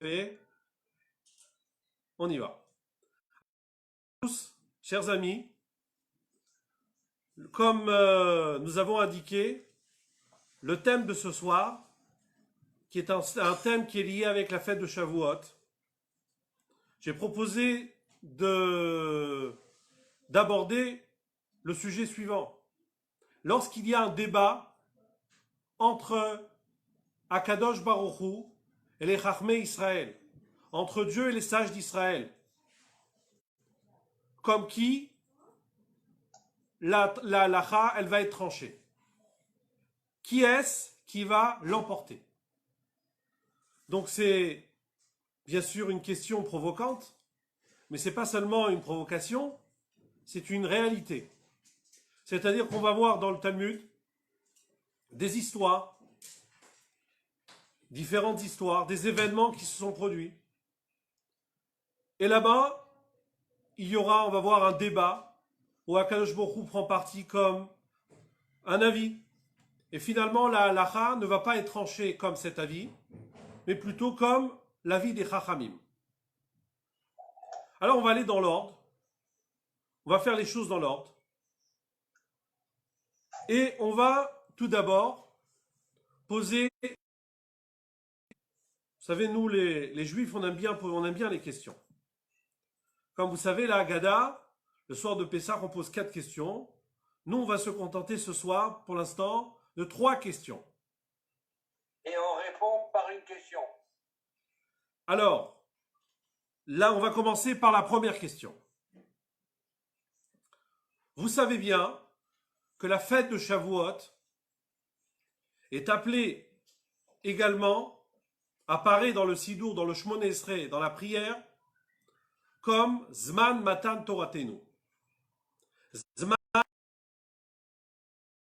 Et on y va. Tous, chers amis, comme nous avons indiqué, le thème de ce soir, qui est un thème qui est lié avec la fête de Shavuot, j'ai proposé d'aborder le sujet suivant. Lorsqu'il y a un débat entre Akadosh Baruch Hu et les Chachmei Israël, entre Dieu et les sages d'Israël, comme qui la halacha, elle va être tranchée. Qui est-ce qui va l'emporter? Donc c'est bien sûr une question provocante, mais ce n'est pas seulement une provocation, c'est une réalité. C'est-à-dire qu'on va voir dans le Talmud des histoires, différentes histoires, des événements qui se sont produits. Et là-bas, on va voir un débat où Akadosh Baruch Hu prend parti comme un avis. Et finalement, la halacha ne va pas être tranchée comme cet avis, mais plutôt comme l'avis des Chachamim. Alors on va aller dans l'ordre, on va faire les choses dans l'ordre, et on va tout d'abord poser, vous savez, nous les Juifs, on aime bien les questions. Comme vous savez, la Haggadah, le soir de Pessah, on pose 4 questions. Nous, on va se contenter ce soir, pour l'instant, de 3 questions. Et on répond par une question. Alors, là, on va commencer par la première question. Vous savez bien que la fête de Shavuot est appelée également, apparaît dans le Sidour, dans le Shmona Esrei, dans la prière, comme Zman Matan Toratenu. Zman,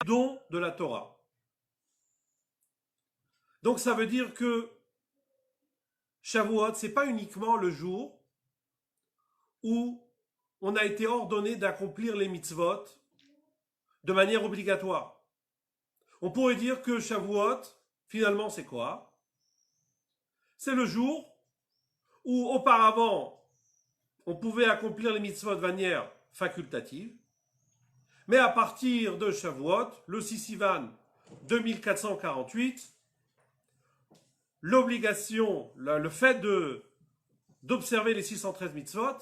don de la Torah. Donc ça veut dire que Shavuot, ce n'est pas uniquement le jour où on a été ordonné d'accomplir les mitzvot de manière obligatoire. On pourrait dire que Shavuot, finalement, c'est quoi? C'est le jour où auparavant, on pouvait accomplir les mitzvot de manière facultative, mais à partir de Shavuot, le 6 Sivan 2448, l'obligation, le fait d'observer les 613 mitzvot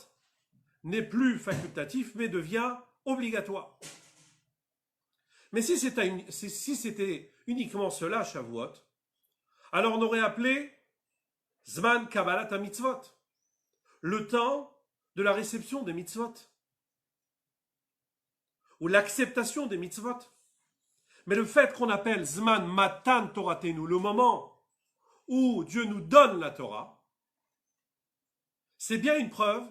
n'est plus facultatif, mais devient obligatoire. Mais si c'était uniquement cela, Shavuot, alors on aurait appelé Zman Kabbalat HaMitzvot, le temps de la réception des mitzvot, ou l'acceptation des mitzvot. Mais le fait qu'on appelle Zman Matan Toratenu, le moment où Dieu nous donne la Torah, c'est bien une preuve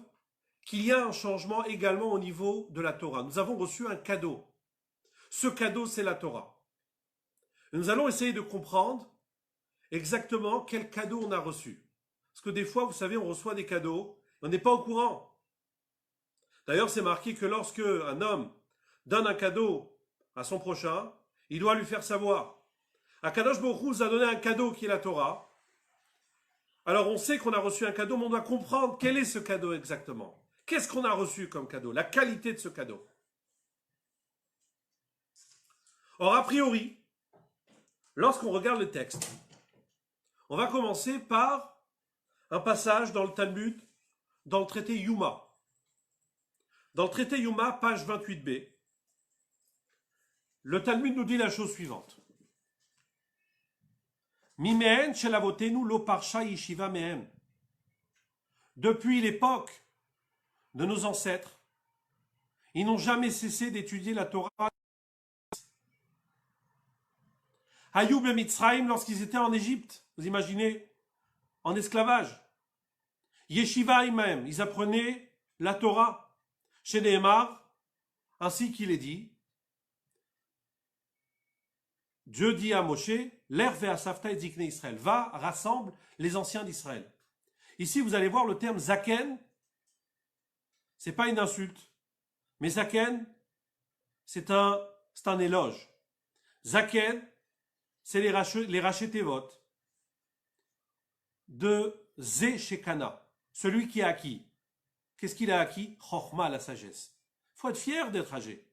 qu'il y a un changement également au niveau de la Torah. Nous avons reçu un cadeau. Ce cadeau, c'est la Torah. Et nous allons essayer de comprendre exactement quel cadeau on a reçu. Parce que des fois, vous savez, on reçoit des cadeaux, on n'est pas au courant. D'ailleurs, c'est marqué que lorsque un homme donne un cadeau à son prochain, il doit lui faire savoir. Akadosh Baruch Hu nous a donné un cadeau qui est la Torah. Alors on sait qu'on a reçu un cadeau, mais on doit comprendre quel est ce cadeau exactement. Qu'est-ce qu'on a reçu comme cadeau? La qualité de ce cadeau. Or, a priori, lorsqu'on regarde le texte, on va commencer par un passage dans le Talmud, dans le traité Yuma. Dans le traité Yuma, page 28b, le Talmud nous dit la chose suivante. Mimehen shelavotenu lo parsha yeshiva mehem. Depuis l'époque de nos ancêtres, ils n'ont jamais cessé d'étudier la Torah. Hayoub et Mitzrayim, lorsqu'ils étaient en Égypte, vous imaginez, en esclavage. Yeshiva même, ils apprenaient la Torah. Chez Nehemar, ainsi qu'il est dit, Dieu dit à Moshe, l'Herve à Safta et Zikne Israël, va, rassemble les anciens d'Israël. Ici, vous allez voir le terme Zaken, c'est pas une insulte, mais Zaken, c'est un éloge. Zaken, c'est les rachetés votes de Zé Shekana, celui qui a acquis. Qu'est-ce qu'il a acquis? Chokhma, la sagesse. Il faut être fier d'être âgé.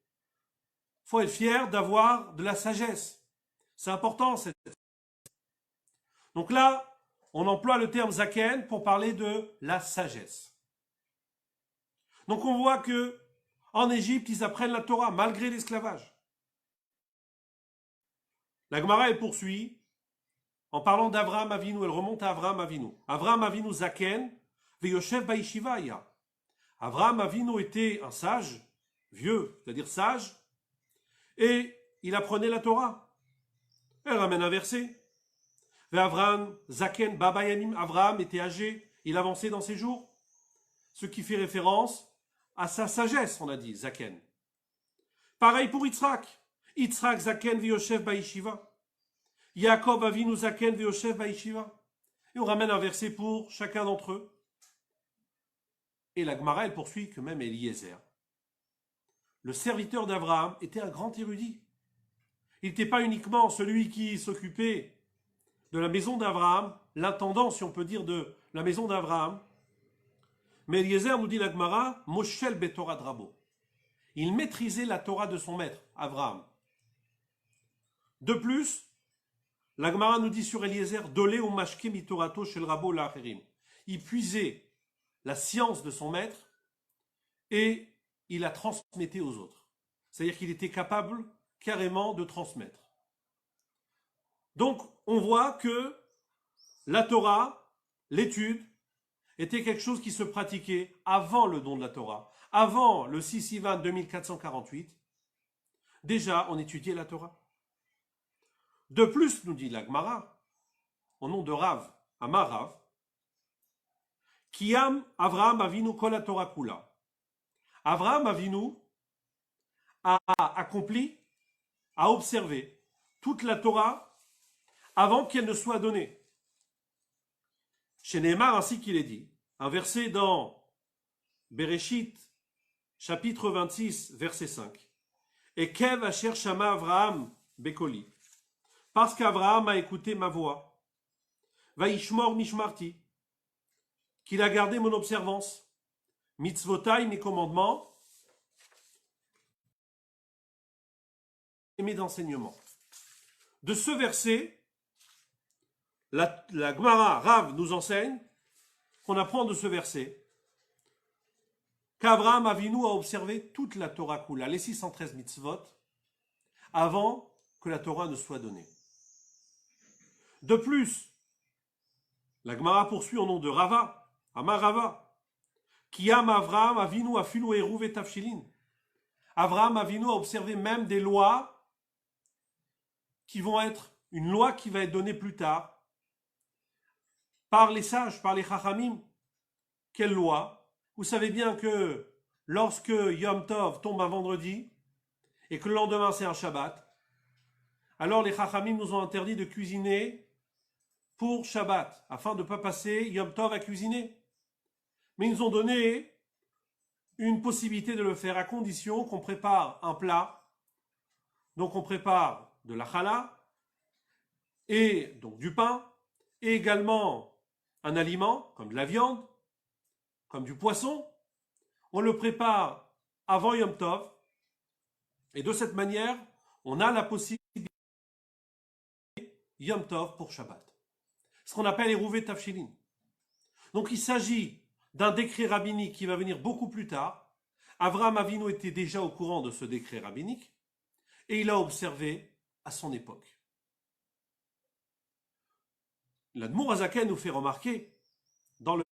Il faut être fier d'avoir de la sagesse. C'est important. Donc là, on emploie le terme zaken pour parler de la sagesse. Donc on voit que en Égypte, ils apprennent la Torah malgré l'esclavage. La Gemara, elle poursuit en parlant d'Avraham Avinu. Elle remonte à Avraham Avinu. Avraham Avinu zaken veyoshev baïshiva ya. Avraham Avinu était un sage, vieux, c'est-à-dire sage, et il apprenait la Torah. Elle ramène un verset. Avraham zaken babayanim. Avraham était âgé, il avançait dans ses jours. Ce qui fait référence à sa sagesse, on a dit, zaken. Pareil pour Yitzhak. Yitzhak zaken veyoshev baïshiva. Yaakov Avinu zaken veyoshev baïshiva. Et on ramène un verset pour chacun d'entre eux. Et la Gemara, elle poursuit que même Eliezer, le serviteur d'Abraham, était un grand érudit. Il n'était pas uniquement celui qui s'occupait de la maison d'Abraham, l'intendant, si on peut dire, de la maison d'Abraham. Mais Eliezer, nous dit la Gemara, Moshel betorah drabo. Il maîtrisait la Torah de son maître, Abraham. De plus, la Gemara nous dit sur Eliezer, Dolé ou mashke mitorato shel rabo la'acherim. Il puisait la science de son maître et il la transmettait aux autres. C'est-à-dire qu'il était capable carrément de transmettre. Donc, on voit que la Torah, l'étude, était quelque chose qui se pratiquait avant le don de la Torah, avant le 6 Sivan 2448. Déjà, on étudiait la Torah. De plus, nous dit la Gemara, au nom de Rav, Amar Rav, Kiyam Avraham Avinu kol la Torah kula. Avraham Avinu a accompli, a observé toute la Torah avant qu'elle ne soit donnée. Chez Nehemar, ainsi qu'il est dit, un verset dans Bereshit, chapitre 26, verset 5. Et Kev Asher Shama Avraham Bekoli. Parce qu'Avraham a écouté ma voix. Vaishmor Mishmarti. Qu'il a gardé mon observance. Mitzvotai, mes commandements. Et mes enseignements. De ce verset, la Gemara Rav nous enseigne qu'on apprend de ce verset qu'Avraham Avinu a observé toute la Torah Kula, les 613 mitzvot, avant que la Torah ne soit donnée. De plus, la Gemara poursuit au nom de Rava, Amar Rava, Kiyam Avraham Avinu afilu eruv et tafshilin. Avraham Avinu a observé même des lois qui vont être une loi qui va être donnée plus tard par les sages, par les chachamim. Quelle loi? Vous savez bien que lorsque Yom Tov tombe un vendredi et que le lendemain c'est un Shabbat, alors les chachamim nous ont interdit de cuisiner pour Shabbat, afin de ne pas passer Yom Tov à cuisiner. Mais ils nous ont donné une possibilité de le faire à condition qu'on prépare un plat. Donc on prépare de la challah, et donc du pain, et également un aliment, comme de la viande, comme du poisson. On le prépare avant Yom Tov, et de cette manière, on a la possibilité Yom Tov pour Shabbat. Ce qu'on appelle Eruv Tafshilin. Donc il s'agit d'un décret rabbinique qui va venir beaucoup plus tard. Avraham Avinu était déjà au courant de ce décret rabbinique et il a observé à son époque. L'Admour Hazaken nous fait remarquer dans le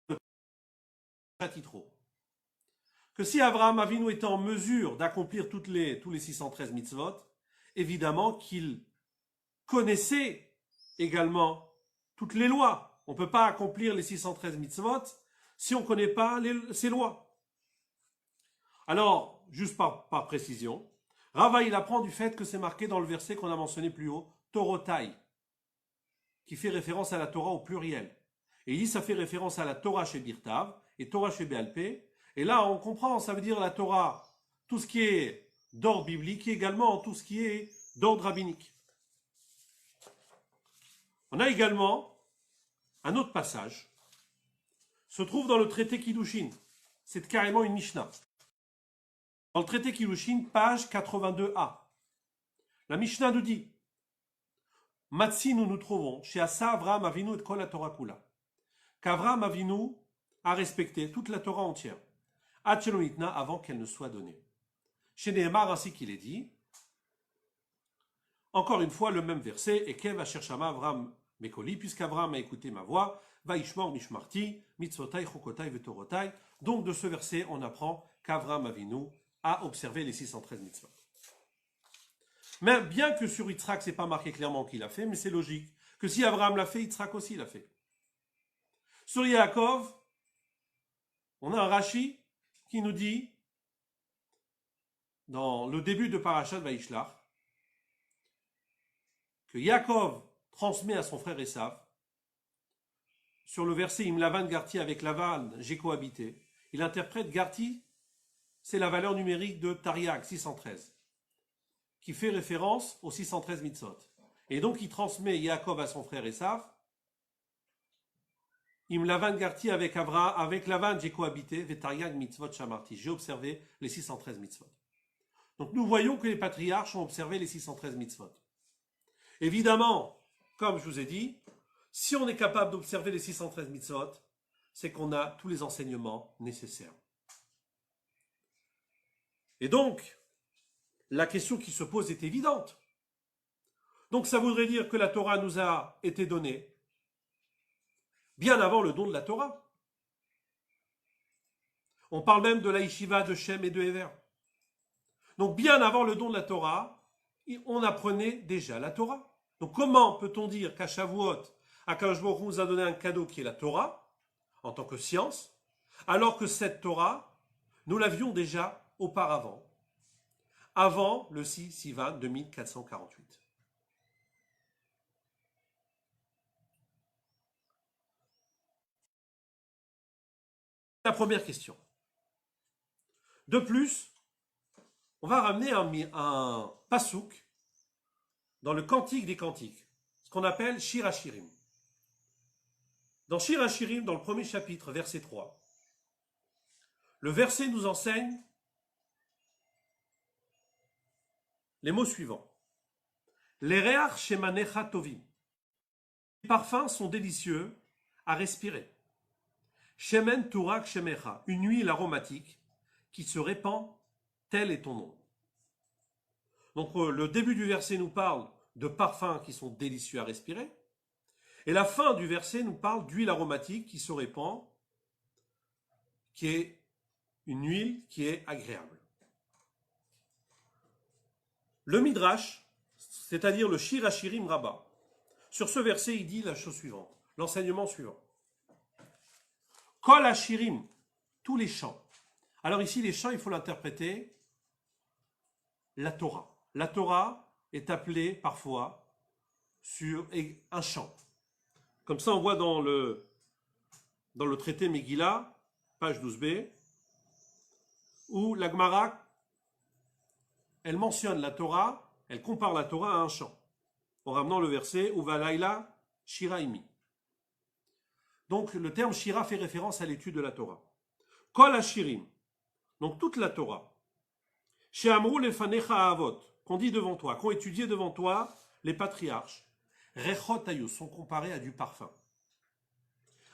chapitre que si Avraham Avinu était en mesure d'accomplir tous les 613 mitzvot, évidemment qu'il connaissait également toutes les lois. On ne peut pas accomplir les 613 mitzvot si on ne connaît pas ces lois. Alors, juste par précision, Rava il apprend du fait que c'est marqué dans le verset qu'on a mentionné plus haut, Torotai, qui fait référence à la Torah au pluriel. Et il dit ça fait référence à la Torah chez Birtav et Torah chez Béalpé. Et là, on comprend, ça veut dire la Torah, tout ce qui est d'ordre biblique et également tout ce qui est d'ordre rabbinique. On a également un autre passage se trouve dans le traité Kiddushin. C'est carrément une Mishnah. Dans le traité Kiddushin, page 82a. La Mishnah nous dit Matsi, nous trouvons chez Asa Avraham Avinu et Kol la Torah Kula. Qu'Avraham Avinu a respecté toute la Torah entière. Atchelomitna, avant qu'elle ne soit donnée. Chez Nehemar, ainsi qu'il est dit. Encore une fois, le même verset, et Kev Asher Shama Avraham Mekoli, puisqu'Avraham a écouté ma voix, Vaishmor Mishmarti, Mitzvotai, Chokotai, Vetorotai. Donc de ce verset, on apprend qu'Avraham Avinu a observé les 613 mitzvot. Mais bien que sur Yitzhak, ce n'est pas marqué clairement qu'il l'a fait, mais c'est logique que si Avraham l'a fait, Yitzhak aussi l'a fait. Sur Yaakov, on a un Rashi qui nous dit, dans le début de Parashat Vaishlach, que Yaakov transmet à son frère Esav, sur le verset Imlavan Garti avec Lavan, j'ai cohabité, il interprète Garti, c'est la valeur numérique de Tariaq, 613, qui fait référence aux 613 mitzvot. Et donc il transmet Yaakov à son frère Esav, Imlavan Garti avec Lavan, j'ai cohabité, Vetariaq mitzvot shamarti, j'ai observé les 613 mitzvot. Donc nous voyons que les patriarches ont observé les 613 mitzvot. Évidemment, comme je vous ai dit, si on est capable d'observer les 613 mitzvot, c'est qu'on a tous les enseignements nécessaires. Et donc, la question qui se pose est évidente. Donc ça voudrait dire que la Torah nous a été donnée bien avant le don de la Torah. On parle même de la yeshiva de Shem et de Héver. Donc bien avant le don de la Torah, on apprenait déjà la Torah. Donc comment peut-on dire qu'à Shavuot, Akadosh Baruch Hu nous a donné un cadeau qui est la Torah, en tant que science, alors que cette Torah, nous l'avions déjà auparavant, avant le 6 Sivan 2448. La première question. De plus, on va ramener un pasouk dans le Cantique des Cantiques, ce qu'on appelle Shir HaShirim. Dans Shir HaShirim, dans le premier chapitre, verset 3, le verset nous enseigne les mots suivants. Les reach shemanecha tovim. Les parfums sont délicieux à respirer. Shemen turak shemecha, une huile aromatique qui se répand, tel est ton nom. Donc le début du verset nous parle de parfums qui sont délicieux à respirer. Et la fin du verset nous parle d'huile aromatique qui se répand, qui est une huile qui est agréable. Le Midrash, c'est-à-dire le Shir HaShirim Rabbah, sur ce verset, il dit la chose suivante, l'enseignement suivant. Kol HaShirim, tous les chants. Alors ici, les chants, il faut l'interpréter la Torah. La Torah est appelée parfois sur un chant. Comme ça, on voit dans le traité Megillah, page 12b, où la Gemara, elle mentionne la Torah, elle compare la Torah à un chant, en ramenant le verset Uvalaila Shiraimi. Donc le terme Shira fait référence à l'étude de la Torah. Kol Hashirim, donc toute la Torah. She'amru lefanecha avot, qu'on dit devant toi, qu'on étudié devant toi les patriarches. Rechot ayus, sont comparés à du parfum.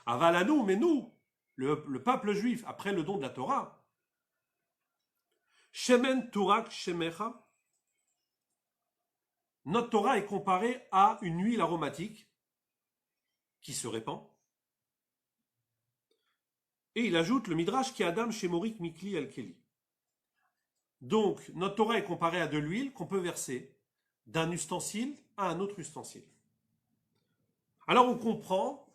Avalanou, mais nous, le peuple juif, après le don de la Torah, Shemen turak shemecha, notre Torah est comparée à une huile aromatique qui se répand. Et il ajoute le Midrash qui Adam Shemorik Mikli El-Keli. Donc, notre Torah est comparée à de l'huile qu'on peut verser d'un ustensile à un autre ustensile. Alors on comprend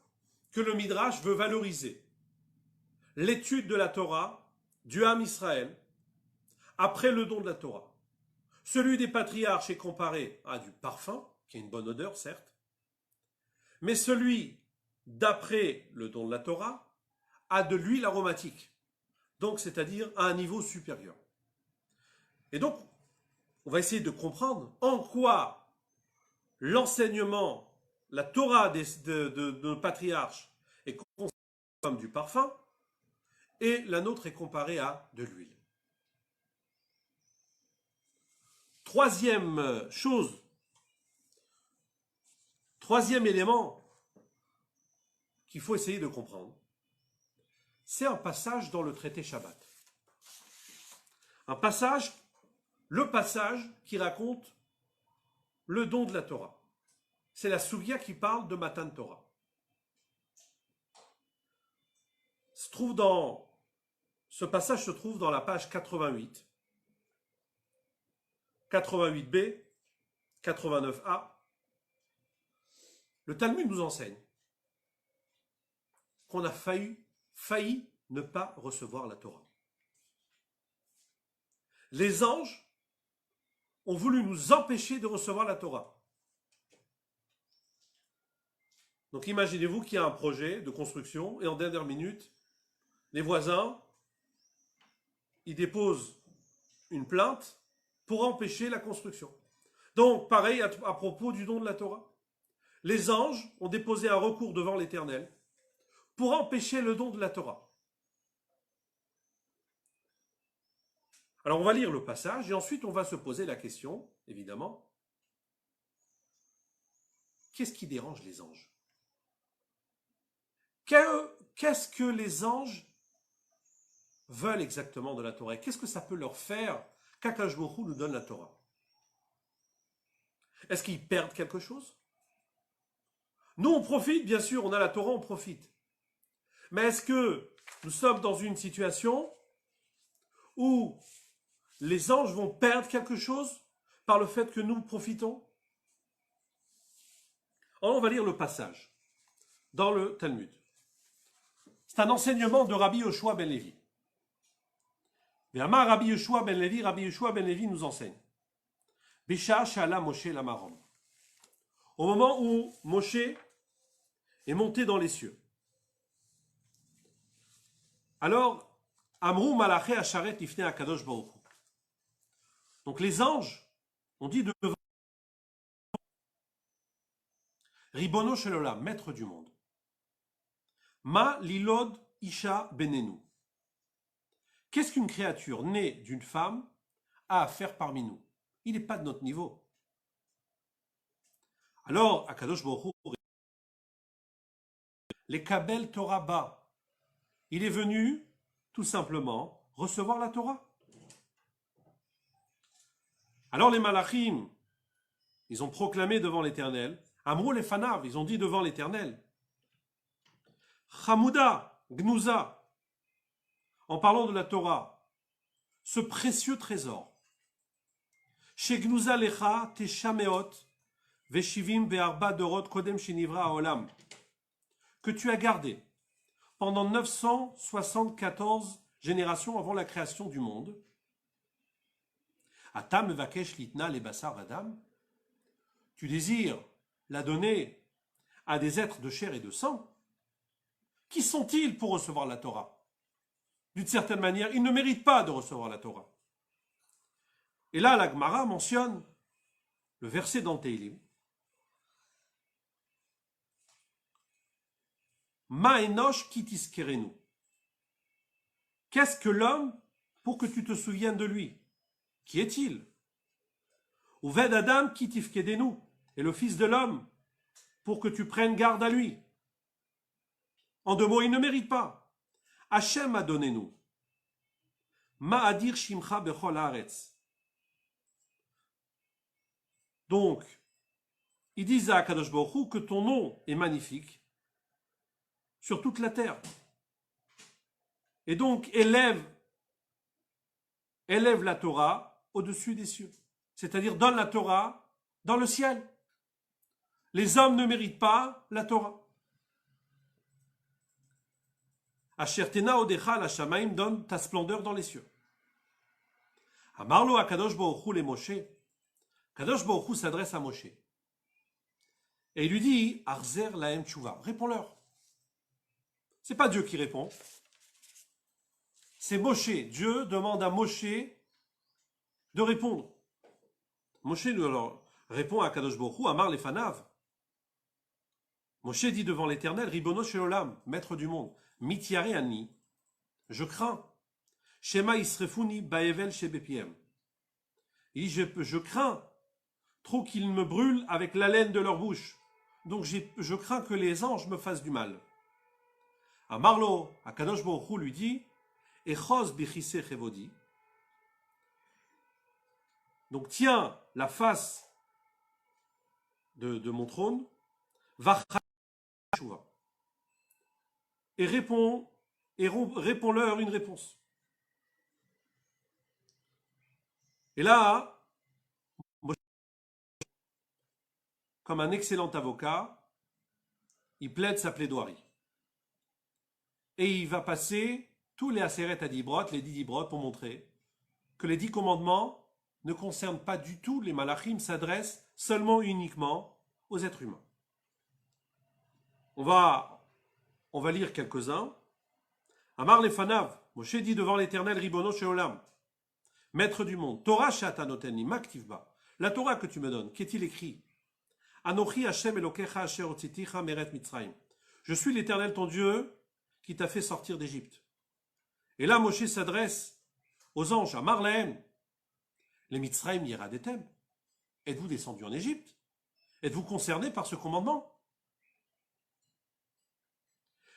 que le Midrash veut valoriser l'étude de la Torah du Ham Israël après le don de la Torah. Celui des patriarches est comparé à du parfum, qui a une bonne odeur, certes, mais celui d'après le don de la Torah a de l'huile aromatique, donc c'est-à-dire à un niveau supérieur. Et donc, on va essayer de comprendre en quoi l'enseignement, la Torah de nos patriarches est comme du parfum, et la nôtre est comparée à de l'huile. Troisième chose, troisième élément qu'il faut essayer de comprendre, c'est un passage dans le traité Shabbat. Un passage, le passage qui raconte le don de la Torah. C'est la Sugya qui parle de Matan Torah. Ce passage se trouve dans la page 88, 88b, 89a. Le Talmud nous enseigne qu'on a failli ne pas recevoir la Torah. Les anges ont voulu nous empêcher de recevoir la Torah. Donc imaginez-vous qu'il y a un projet de construction et en dernière minute, les voisins, ils déposent une plainte pour empêcher la construction. Donc pareil à propos du don de la Torah. Les anges ont déposé un recours devant l'Éternel pour empêcher le don de la Torah. Alors on va lire le passage et ensuite on va se poser la question, évidemment, qu'est-ce qui dérange les anges? Qu'est-ce que les anges veulent exactement de la Torah? Qu'est-ce que ça peut leur faire qu'Akadosh Baruch Hu nous donne la Torah? Est-ce qu'ils perdent quelque chose? Nous on profite, bien sûr, on a la Torah, on profite. Mais est-ce que nous sommes dans une situation où les anges vont perdre quelque chose par le fait que nous profitons? Alors on va lire le passage dans le Talmud. C'est un enseignement de Rabbi Yoshua ben Levi. Rabbi Yoshua ben Levi nous enseigne. Bisha Shala Moshe Lamarom. Au moment où Moshe est monté dans les cieux. Alors, Amrou Malaché Asharet Ifne Akadosh Baruch Hu. Donc les anges ont dit devant Ribono Shel Olam, maître du monde. Ma Lilod Isha Benenu. Qu'est-ce qu'une créature née d'une femme a à faire parmi nous? Il n'est pas de notre niveau. Alors, Akadosh Baruch Hu, les Kabel Torah Ba, il est venu tout simplement recevoir la Torah. Alors les Malachim, ils ont proclamé devant l'Éternel, Amrou les Fanav, ils ont dit devant l'Éternel, Chamouda, Gnouza, en parlant de la Torah, ce précieux trésor. Chez Gnouza Lecha, Teshameot, Veshivim Be'arba Dorot Kodem Shinivra Olam, que tu as gardé pendant 974 générations avant la création du monde. Atam Vakesh Litna le Basar Vadam, tu désires la donner à des êtres de chair et de sang. Qui sont-ils pour recevoir la Torah? D'une certaine manière, ils ne méritent pas de recevoir la Torah. Et là, la Gemara mentionne le verset dans Teilim. Ma enosh kitiskerenu. Qu'est-ce que l'homme pour que tu te souviennes de lui? Qui est-il? Uved Adam kitifkedenu. Et le fils de l'homme pour que tu prennes garde à lui. En deux mots, il ne mérite pas. Hachem a donné nous. Ma'adir shimcha bechol haaretz. Donc, ils disent à Akadosh Baruch Hu que ton nom est magnifique sur toute la terre. Et donc, élève la Torah au-dessus des cieux. C'est-à-dire, donne la Torah dans le ciel. Les hommes ne méritent pas la Torah. Ashertena odecha la shamaim, donne ta splendeur dans les cieux. Amarlo Akadosh Baruch Hu le Moshe. Kadosh Baruch Hu s'adresse à Moshe. Et il lui dit, Arzer laem tshuva. Réponds-leur. C'est pas Dieu qui répond. C'est Moshe. Dieu demande à Moshe de répondre. Moshe alors répond à Kadosh Baruch Hu, Amar lefanav. Moshe dit devant l'Éternel, Ribono shel olam, maître du monde. Mitiare ani, je crains. Shema isrefuni baevel shebepiem. Je crains trop qu'ils me brûlent avec l'haleine de leur bouche. Donc je crains que les anges me fassent du mal. Amarlo, Akadosh Baruch Hu lui dit, Echos bichise chevodi. Donc tiens la face de mon trône, et réponds-leur une réponse. Et là, comme un excellent avocat, il plaide sa plaidoirie. Et il va passer tous les Aseret Adibrot, les 10 Dibrot, pour montrer que les 10 commandements ne concernent pas du tout les malachim, s'adressent seulement uniquement aux êtres humains. On va lire quelques-uns. Amar lefanav, Moshe dit devant l'Éternel, Ribono sheolam, maître du monde, Torah she'atanoteni, maktivba, la Torah que tu me donnes, qu'est-il écrit? Anochi Hashem Elokecha asher hotziticha meret Mitzrayim. Je suis l'Éternel ton Dieu qui t'a fait sortir d'Égypte. Et là, Moshe s'adresse aux anges, à Marlène. Les Mitzrayim yeradetem. Êtes-vous descendus en Égypte? Êtes-vous concernés par ce commandement?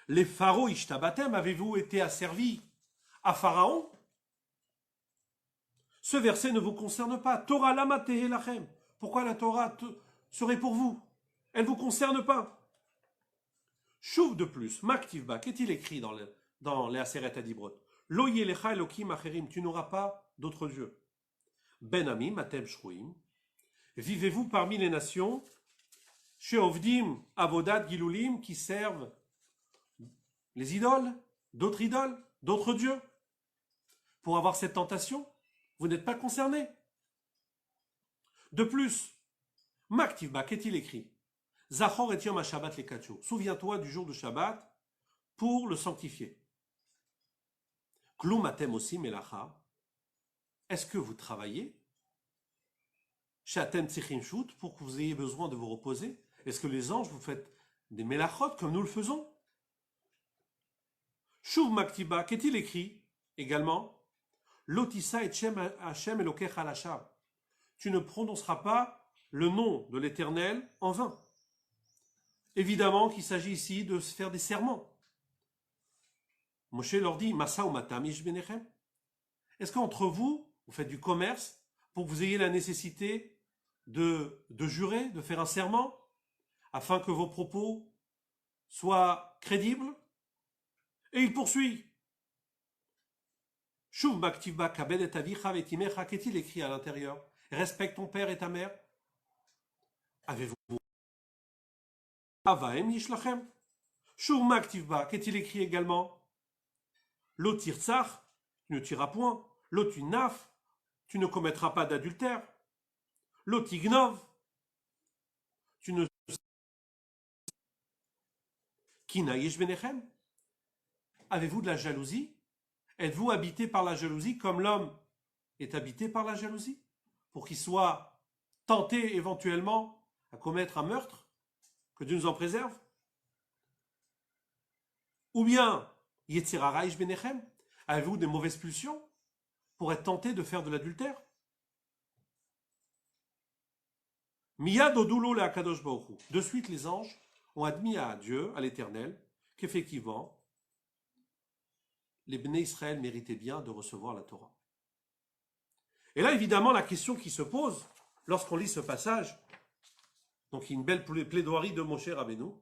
Les pharaons ishtabatem, avez-vous été asservis à Pharaon? Ce verset ne vous concerne pas. Torah lama tehe lachem. Pourquoi la Torah serait pour vous? Elle ne vous concerne pas. Chouv de plus, Maktivba, qu'est-il écrit dans les Aseret Adibrot? Lo yelecha elokim acherim, tu n'auras pas d'autres dieux. Ben ami, matem shruim, vivez-vous parmi les nations, sheovdim, avodat, gilulim, qui servent les idoles, d'autres dieux. Pour avoir cette tentation, vous n'êtes pas concernés. De plus, Maktivba, qu'est-il écrit? Zachor et Yom HaShabbat le Kacho. Souviens-toi du jour de Shabbat pour le sanctifier. Klum atem osim melacha. Est-ce que vous travaillez? Shatem tsichim shut, pour que vous ayez besoin de vous reposer. Est-ce que les anges, vous faites des melachot comme nous le faisons? Shuv Maktiba, qu'est-il écrit également? Lotissa et Hashem Elokecha lashab. Tu ne prononceras pas le nom de l'Éternel en vain. Évidemment qu'il s'agit ici de se faire des serments. Moshe leur dit, Masa ou matam ish benechem. Est-ce qu'entre vous, vous faites du commerce pour que vous ayez la nécessité de jurer, de faire un serment, afin que vos propos soient crédibles? Et il poursuit. Shuv maktivba kabed et avicha vetimecha, qu'est-il écrit à l'intérieur? Respecte ton père et ta mère. Avez-vous Avaem yishlachem. Shuv maktivba, qu'est-il écrit également? Lo tirtsach, tu ne tireras point. Lo tunaf, tu ne commettras pas d'adultère. Lo tignov, tu ne. Kina yesh benechem. Avez-vous de la jalousie? Êtes-vous habité par la jalousie comme l'homme est habité par la jalousie? Pour qu'il soit tenté éventuellement à commettre un meurtre? Que Dieu nous en préserve? Ou bien, Yetzirara ish benechem, avez-vous des mauvaises pulsions pour être tenté de faire de l'adultère? Miyad odulo le Akadosh Baruch Hu. De suite, les anges ont admis à Dieu, à l'Éternel, qu'effectivement, les Bnei Israël méritaient bien de recevoir la Torah. Et là, évidemment, la question qui se pose, lorsqu'on lit ce passage, donc il y a une belle plaidoirie de Moshe Rabbeinu,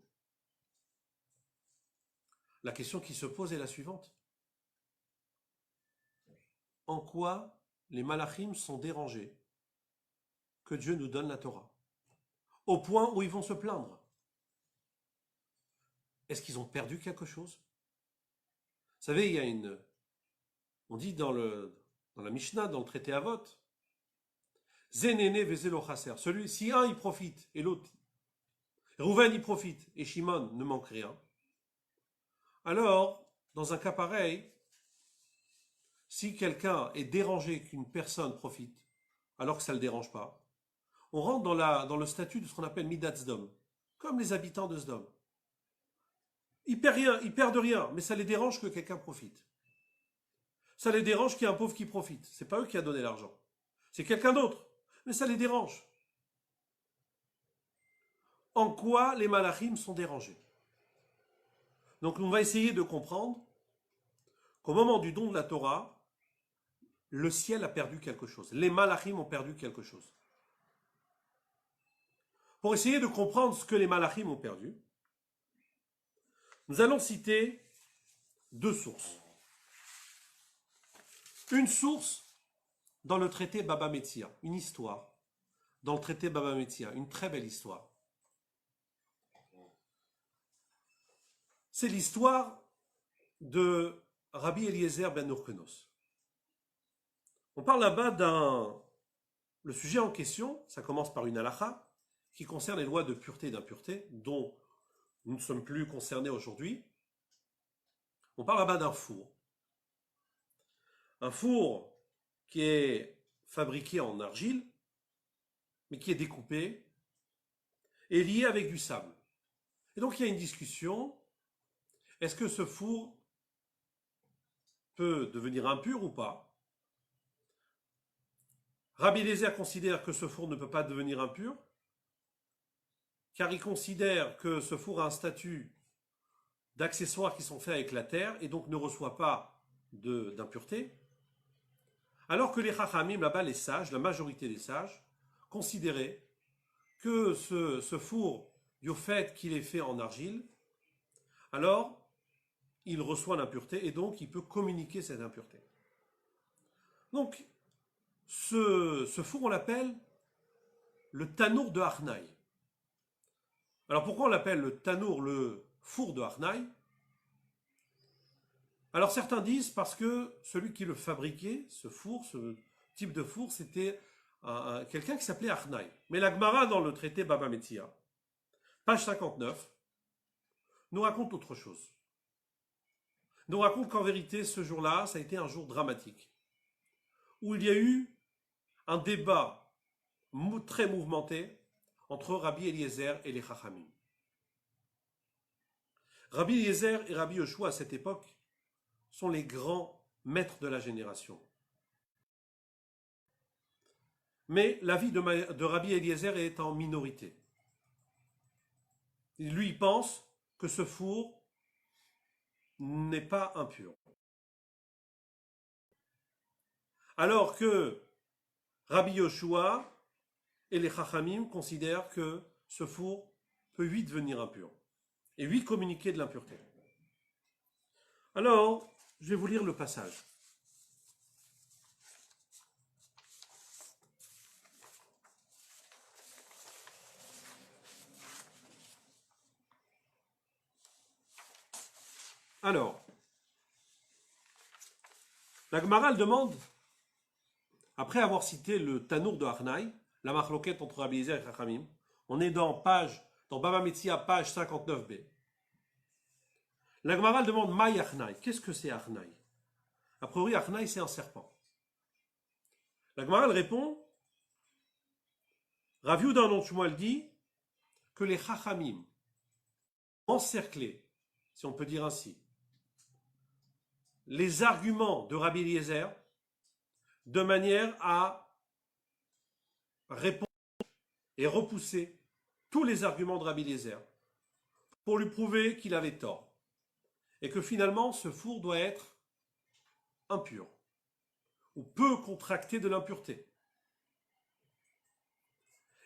la question qui se pose est la suivante. En quoi les malachim sont dérangés que Dieu nous donne la Torah? Au point où ils vont se plaindre. Est-ce qu'ils ont perdu quelque chose? Vous savez, il y a on dit dans la Mishnah, dans le traité Avot, Zenene vezelo chaser. Si un il profite et l'autre, Rouven il profite et Shimon ne manque rien, alors, dans un cas pareil, si quelqu'un est dérangé qu'une personne profite, alors que ça ne le dérange pas, on rentre dans le statut de ce qu'on appelle Midat Sdom, comme les habitants de Sdom. Ils perdent rien, ils perdent rien, mais ça les dérange que quelqu'un profite. Ça les dérange qu'il y ait un pauvre qui profite. C'est pas eux qui a donné l'argent. C'est quelqu'un d'autre. Mais ça les dérange. En quoi les malachim sont dérangés? Donc on va essayer de comprendre qu'au moment du don de la Torah, le ciel a perdu quelque chose. Les malachim ont perdu quelque chose. Pour essayer de comprendre ce que les malachim ont perdu, nous allons citer deux sources. Une source dans le traité Baba Metzia, une histoire dans le traité Baba Metzia, une très belle histoire. C'est l'histoire de Rabbi Eliezer ben Urkenos. On parle là-bas le sujet en question, ça commence par une halakha qui concerne les lois de pureté et d'impureté, dont nous ne sommes plus concernés aujourd'hui. On parle là-bas d'un four. Un four qui est fabriqué en argile, mais qui est découpé et lié avec du sable. Et donc il y a une discussion. Est-ce que ce four peut devenir impur ou pas? Rabbi Eliezer considère que ce four ne peut pas devenir impur, car il considère que ce four a un statut d'accessoires qui sont faits avec la terre et donc ne reçoit pas d'impureté. Alors que les Chachamim, là-bas, les sages, la majorité des sages, considéraient que ce four, du fait qu'il est fait en argile, alors il reçoit l'impureté et donc il peut communiquer cette impureté. Donc, ce four, on l'appelle le tanour de Harnaï. Alors pourquoi on l'appelle le tanour, le four de Harnaï? Alors certains disent parce que celui qui le fabriquait, ce four, ce type de four, c'était quelqu'un qui s'appelait Harnaï. Mais la Gemara dans le traité Baba Metzia, page 59, nous raconte autre chose. Nous raconte qu'en vérité, ce jour-là, ça a été un jour dramatique, où il y a eu un débat très mouvementé entre Rabbi Eliezer et les Chachamim. Rabbi Eliezer et Rabbi Yoshua à cette époque sont les grands maîtres de la génération. Mais l'avis de Rabbi Eliezer est en minorité. Lui, il pense que ce four n'est pas impur. Alors que Rabbi Yoshua et les Chachamim considèrent que ce four peut vite devenir impur et vite communiquer de l'impureté. Alors, je vais vous lire le passage. Alors, la Gemara demande, après avoir cité le Tanour de Harnaï, la machloquette entre Rabbi Eliezer et Chachamim, on est dans Baba Metzia, page 59b. La Gemara demande Maï Harnaï. Qu'est-ce que c'est Harnaï? A priori, Harnaï, c'est un serpent. La Gemara répond, Rav Yehuda ben Shmuel dit que les Chachamim encerclés, si on peut dire ainsi, les arguments de Rabbi Eliezer de manière à répondre et repousser tous les arguments de Rabbi Eliezer pour lui prouver qu'il avait tort et que finalement ce four doit être impur ou peut contracter de l'impureté.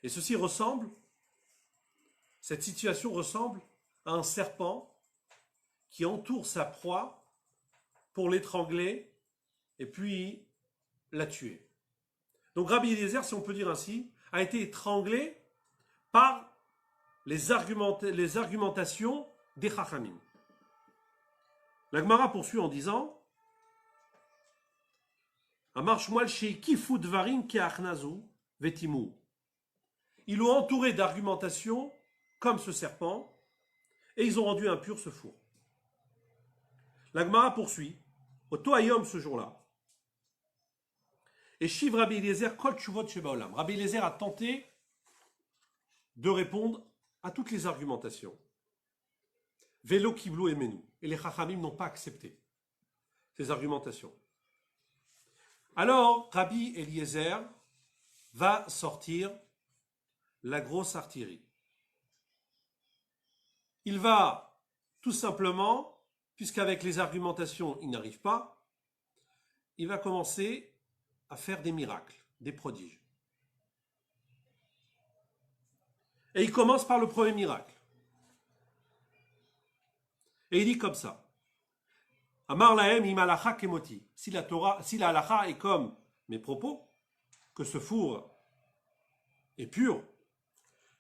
Et cette situation ressemble à un serpent qui entoure sa proie pour l'étrangler et puis la tuer. Donc Rabbi Eliezer, si on peut dire ainsi, a été étranglé par les argumentations des Chachamim. La Gemara poursuit en disant Amar Shmuel she'ikifu dvarim ke'achnazu vetimu. Ils l'ont entouré d'argumentations comme ce serpent et ils ont rendu impur ce four. La Gemara poursuit au Toayom ce jour-là. Et Shiv Rabbi Eliezer kol tshuvot shebaolam. Rabbi Eliezer a tenté de répondre à toutes les argumentations. Vélo kiblou et menou. Et les Chachamim n'ont pas accepté ces argumentations. Alors, Rabbi Eliezer va sortir la grosse artillerie. Il va tout simplement, puisqu'avec les argumentations, il n'arrive pas, il va commencer à faire des miracles, des prodiges. Et il commence par le premier miracle. Et il dit comme ça. Amar lahem im halacha kemoti. Si la halacha est comme mes propos, que ce four est pur,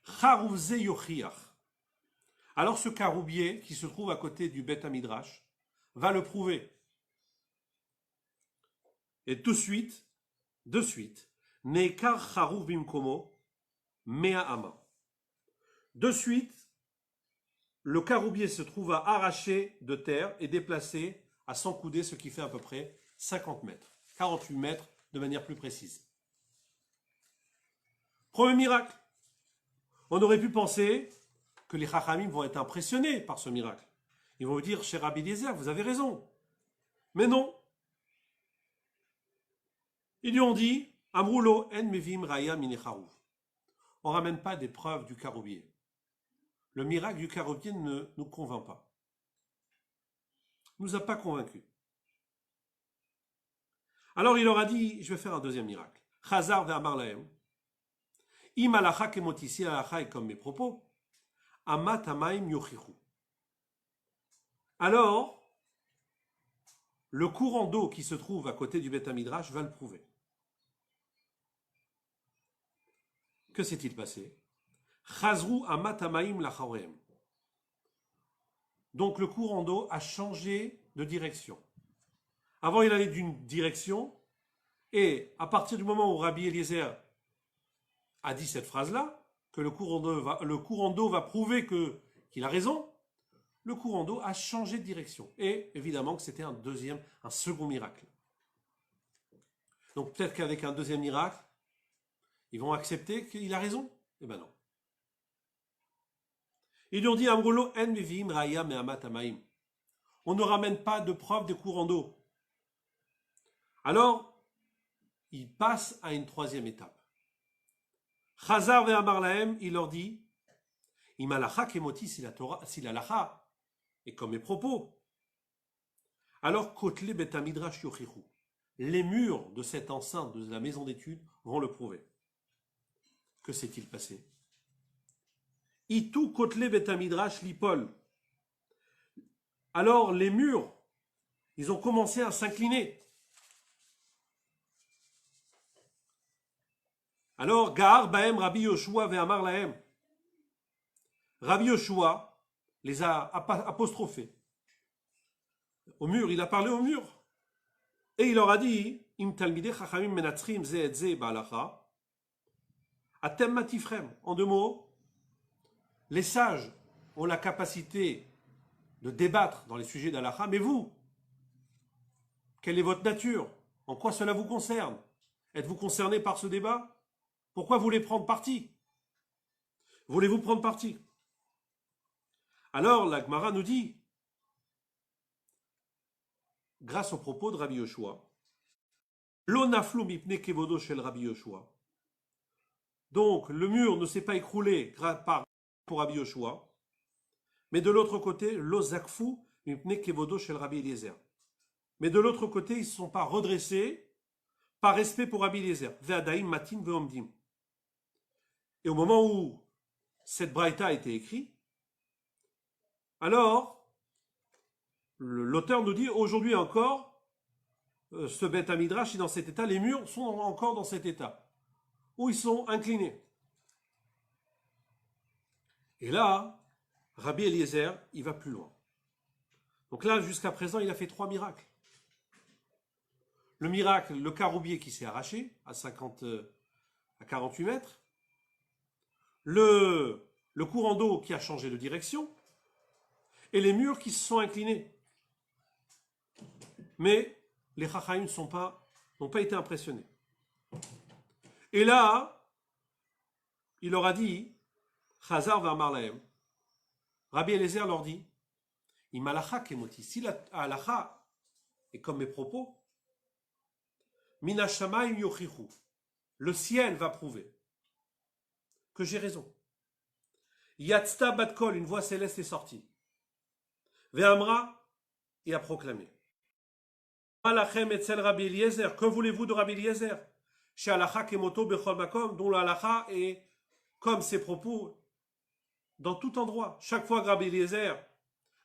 charouvze yochiach. Alors ce caroubier qui se trouve à côté du Beth Midrash va le prouver. Et de suite, Nekar charouv bimkomo mea ama. De suite, le caroubier se trouve à arracher de terre et déplacer à 100 coudées, ce qui fait à peu près 50 mètres, 48 mètres de manière plus précise. Premier miracle. On aurait pu penser que les Chachamim vont être impressionnés par ce miracle. Ils vont vous dire, cher Rabbi Eliezer, vous avez raison. Mais non. Ils lui ont dit, Amroulo en mevim raya minecharouv. On ne ramène pas des preuves du caroubier. Le miracle du caroubier ne nous convainc pas. Ne nous a pas convaincus. Alors il leur a dit, je vais faire un deuxième miracle. Chazar ve'amar lahem. Im halacha kemoti, si halacha est comme mes propos, amat hamaim yochichu. Alors, le courant d'eau qui se trouve à côté du Beth Midrash va le prouver. Que s'est-il passé? Chazru amat hamaim lachorem. Donc le courant d'eau a changé de direction. Avant, il allait d'une direction, et à partir du moment où Rabbi Eliezer a dit cette phrase-là, que le courant d'eau va prouver qu'il a raison, le courant d'eau a changé de direction. Et évidemment que c'était un second miracle. Donc peut-être qu'avec un deuxième miracle, ils vont accepter qu'il a raison. Eh ben non. Ils lui ont dit, Amrolo en mevim raya me'amat hamaim. On ne ramène pas de preuve des courants d'eau. Alors, il passe à une troisième étape. Chazar ve'amar lahem, il leur dit, im halacha kemoti, si la halacha est comme mes propos. Alors, kotle bet hamidrash yochichu. Les murs de cette enceinte de la maison d'études vont le prouver. Que s'est-il passé? Itu kotle bet hamidrash lipol. Alors, les murs, ils ont commencé à s'incliner. Alors, Gahar Bahem Rabbi Yoshua ve'amar lahem. Rabbi Yoshua les a apostrophés. Au mur, il a parlé au mur. Et il leur a dit, Im talmidei chachamim menatzrim ze et ze ba'alacha, atem matifrem. En deux mots, les sages ont la capacité de débattre dans les sujets d'alacha, mais vous, quelle est votre nature? En quoi cela vous concerne? Êtes-vous concerné par ce débat? Pourquoi vous voulez prendre parti? Voulez-vous prendre parti? Alors la Gemara nous dit, grâce aux propos de Rabbi Yoshua, Lo naflu mipne kevodo shel Rabbi Yoshua. Donc le mur ne s'est pas écroulé pour Rabbi Yoshua, mais de l'autre côté, Lo zakfu mipne kevodo shel Rabbi Eliezer. Mais de l'autre côté, ils ne se sont pas redressés par respect pour Rabbi Eliezer. Ve'adaim matin ve'omdim. Et au moment où cette braïta a été écrite, alors l'auteur nous dit aujourd'hui encore, ce Beth Midrash est dans cet état, les murs sont encore dans cet état, où ils sont inclinés. Et là, Rabbi Eliezer, il va plus loin. Donc là, jusqu'à présent, il a fait 3 miracles. Le miracle, le caroubier qui s'est arraché à 48 mètres. Le courant d'eau qui a changé de direction. Et les murs qui se sont inclinés. Mais les Chachamim n'ont pas été impressionnés. Et là, il leur a dit, Chazar ve'amar lahem. Rabbi Eliezer leur dit, Imalacha kemoti. Si la halacha est comme mes propos, mina shamayim yochichu. Le ciel va prouver que j'ai raison. Yatzta bat kol, une voix céleste est sortie. Ve'amra, et a proclamé. Malachem etzel Rabbi Eliezer, que voulez-vous de Rabbi Eliezer? Chez halacha kemoto bechol makom, dont la halacha est comme ses propos dans tout endroit. Chaque fois que Rabbi Eliezer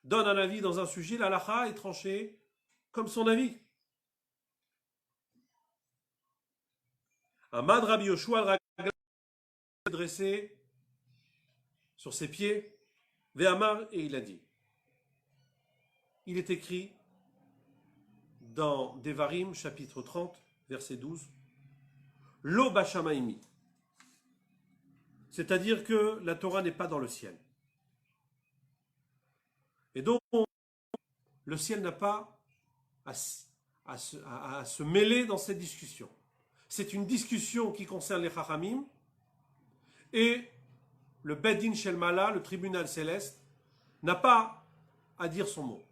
donne un avis dans un sujet, la halacha est tranchée comme son avis. Amad Rabbi Yoshua dressé sur ses pieds, Ve'amar, et il a dit. Il est écrit dans Devarim, chapitre 30, verset 12, Lo bashamaimi. C'est-à-dire que la Torah n'est pas dans le ciel. Et donc, le ciel n'a pas à se mêler dans cette discussion. C'est une discussion qui concerne les Chachamim et le Bedin Shel Mala, le tribunal céleste, n'a pas à dire son mot.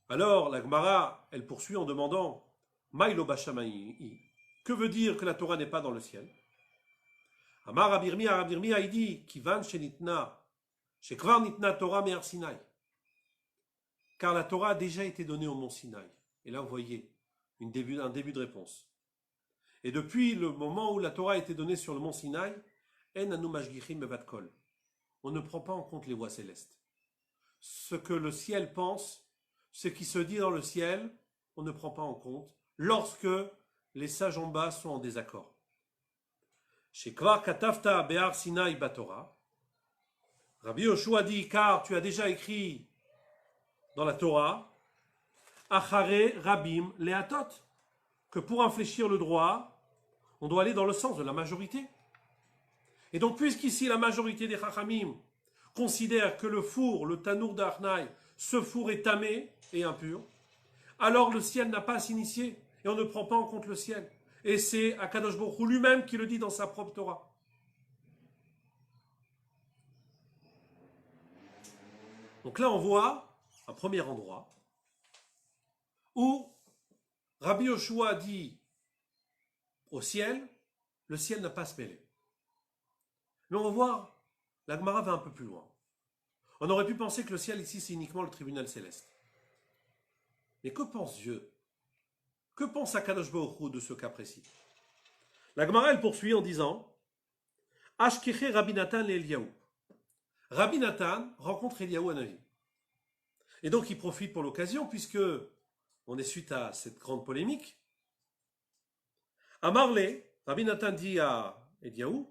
Alors, la Gemara, elle poursuit en demandant Maïlo Bashamaï. Que veut dire que la Torah n'est pas dans le ciel? Amar Rabirmi a dit Kivan Shenitna, Shekvar Nitna Torah Me'ar Sinaï. Car la Torah a déjà été donnée au mont Sinaï. Et là, vous voyez un début de réponse. Et depuis le moment où la Torah a été donnée sur le mont Sinaï, En anu mashgichim bevat kol. On ne prend pas en compte les voix célestes. Ce que le ciel pense, ce qui se dit dans le ciel, on ne prend pas en compte lorsque les sages en bas sont en désaccord. Shekvar katafta be'ar Sinaï batora. Rabbi Yoshua dit, car tu as déjà écrit dans la Torah, Achare Rabim Leatot, que pour infléchir le droit, on doit aller dans le sens de la majorité. Et donc, puisqu'ici la majorité des Chachamim considère que le four, le tanour d'Arnaï, ce four est tamé et impur, alors le ciel n'a pas à s'initier et on ne prend pas en compte le ciel. Et c'est Akadosh Baruch Hu lui-même qui le dit dans sa propre Torah. Donc là, on voit un premier endroit où Rabbi Yoshua dit au ciel, le ciel n'a pas à se mêler. Mais on va voir, la Gemara va un peu plus loin. On aurait pu penser que le ciel ici, c'est uniquement le tribunal céleste. Mais que pense Dieu? Que pense Akadosh Baruch Hu de ce cas précis? La Gemara, elle poursuit en disant Ashkeche Rabbi Nathan le Eliyahu. Rabbi Nathan rencontre Eliyahu Hanavi. Et donc il profite pour l'occasion, puisque on est suite à cette grande polémique. Amarle, Rabbi Nathan dit à Eliyahu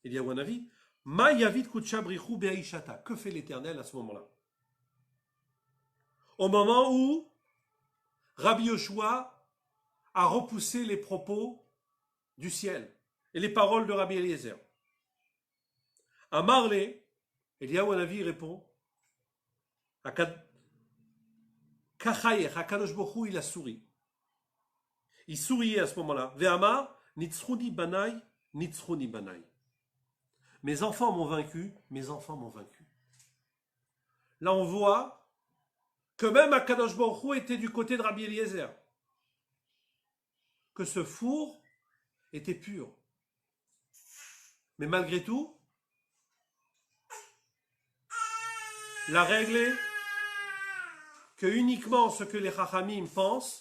Hanavi, Ma yavid kutsha brichu be'aishata. Que fait l'Éternel à ce moment-là? Au moment où Rabbi Yoshua a repoussé les propos du ciel et les paroles de Rabbi Eliezer. Amarle, Eliyahu Hanavi répond, Kachayech, Akadosh Baruch Hu, il a souri. Il souriait à ce moment-là. Ve'amar, nitzruni banai, nitzruni banai. Mes enfants m'ont vaincu, mes enfants m'ont vaincu. Là, on voit que même Akadosh Baruch Hu était du côté de Rabbi Eliezer. Que ce four était pur. Mais malgré tout, la règle est que uniquement ce que les Chachamim pensent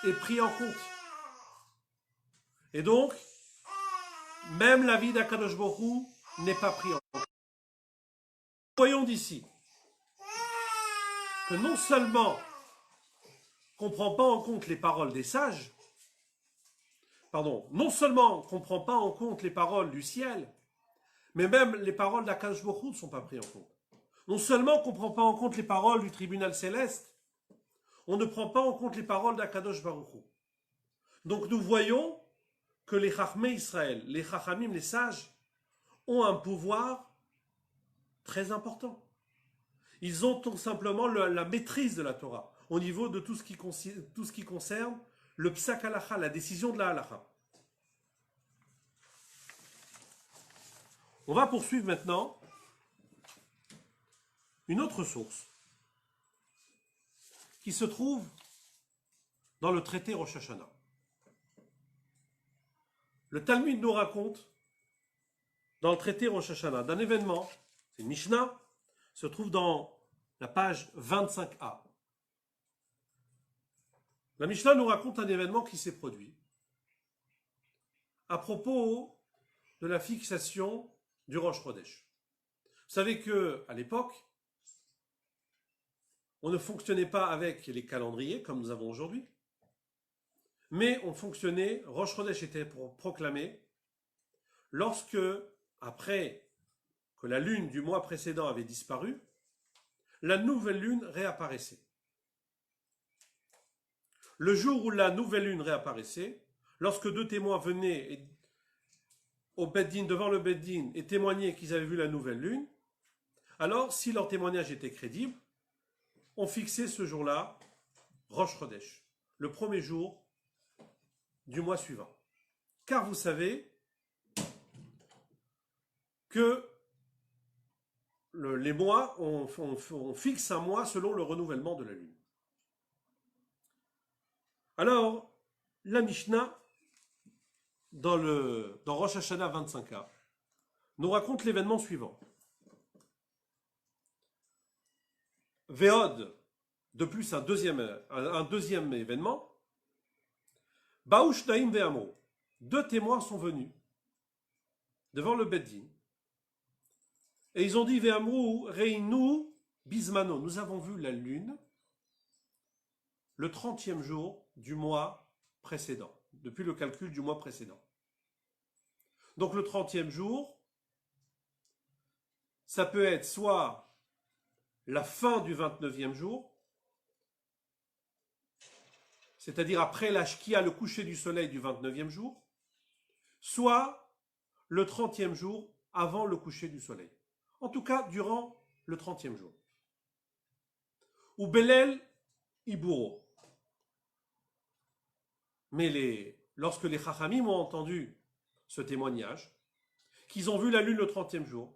est pris en compte. Et donc, même l'avis d'Akadosh Baruch Hu n'est pas pris en compte. Voyons d'ici que non seulement qu'on ne prend pas en compte les paroles des sages, non seulement qu'on ne prend pas en compte les paroles du ciel, mais même les paroles d'Akadosh Baruch Hu ne sont pas prises en compte. Non seulement qu'on ne prend pas en compte les paroles du tribunal céleste, on ne prend pas en compte les paroles d'Akadosh Baruch Hu. Donc nous voyons que les Chachmei Israël, les Chachamim, les sages, ont un pouvoir très important. Ils ont tout simplement la maîtrise de la Torah au niveau de tout ce qui concerne le psak halacha, la décision de la halacha. On va poursuivre maintenant une autre source qui se trouve dans le traité Rosh Hashanah. Le Talmud nous raconte, dans le traité Rosh Hashanah, d'un événement, c'est une Mishnah, se trouve dans la page 25a. La Mishnah nous raconte un événement qui s'est produit à propos de la fixation du Rosh Chodesh. Vous savez qu'à l'époque, on ne fonctionnait pas avec les calendriers comme nous avons aujourd'hui, mais on fonctionnait, Rosh Chodesh était proclamé lorsque, après que la lune du mois précédent avait disparu, la nouvelle lune réapparaissait. Le jour où la nouvelle lune réapparaissait, lorsque deux témoins venaient au Beddin, devant le Beddin, et témoignaient qu'ils avaient vu la nouvelle lune, alors, si leur témoignage était crédible, on fixait ce jour-là Rosh Chodesh, le premier jour du mois suivant. Car vous savez que les mois, on fixe un mois selon le renouvellement de la lune. Alors, la Mishnah, dans Rosh Hashanah 25a, nous raconte l'événement suivant. Véod, de plus un deuxième événement, Baouch Naïm Ve'amro, deux témoins sont venus devant le Beddin, et ils ont dit Ve'amrou Reinu Bismano, nous avons vu la lune le 30e jour du mois précédent, depuis le calcul du mois précédent. Donc le 30e jour, ça peut être soit la fin du 29e jour, c'est-à-dire après la Shkia, le coucher du soleil du 29e jour, soit le 30e jour avant le coucher du soleil. En tout cas, durant le 30e jour. Ou Belel Iburo. Mais lorsque les Chachamim ont entendu ce témoignage, qu'ils ont vu la lune le 30e jour,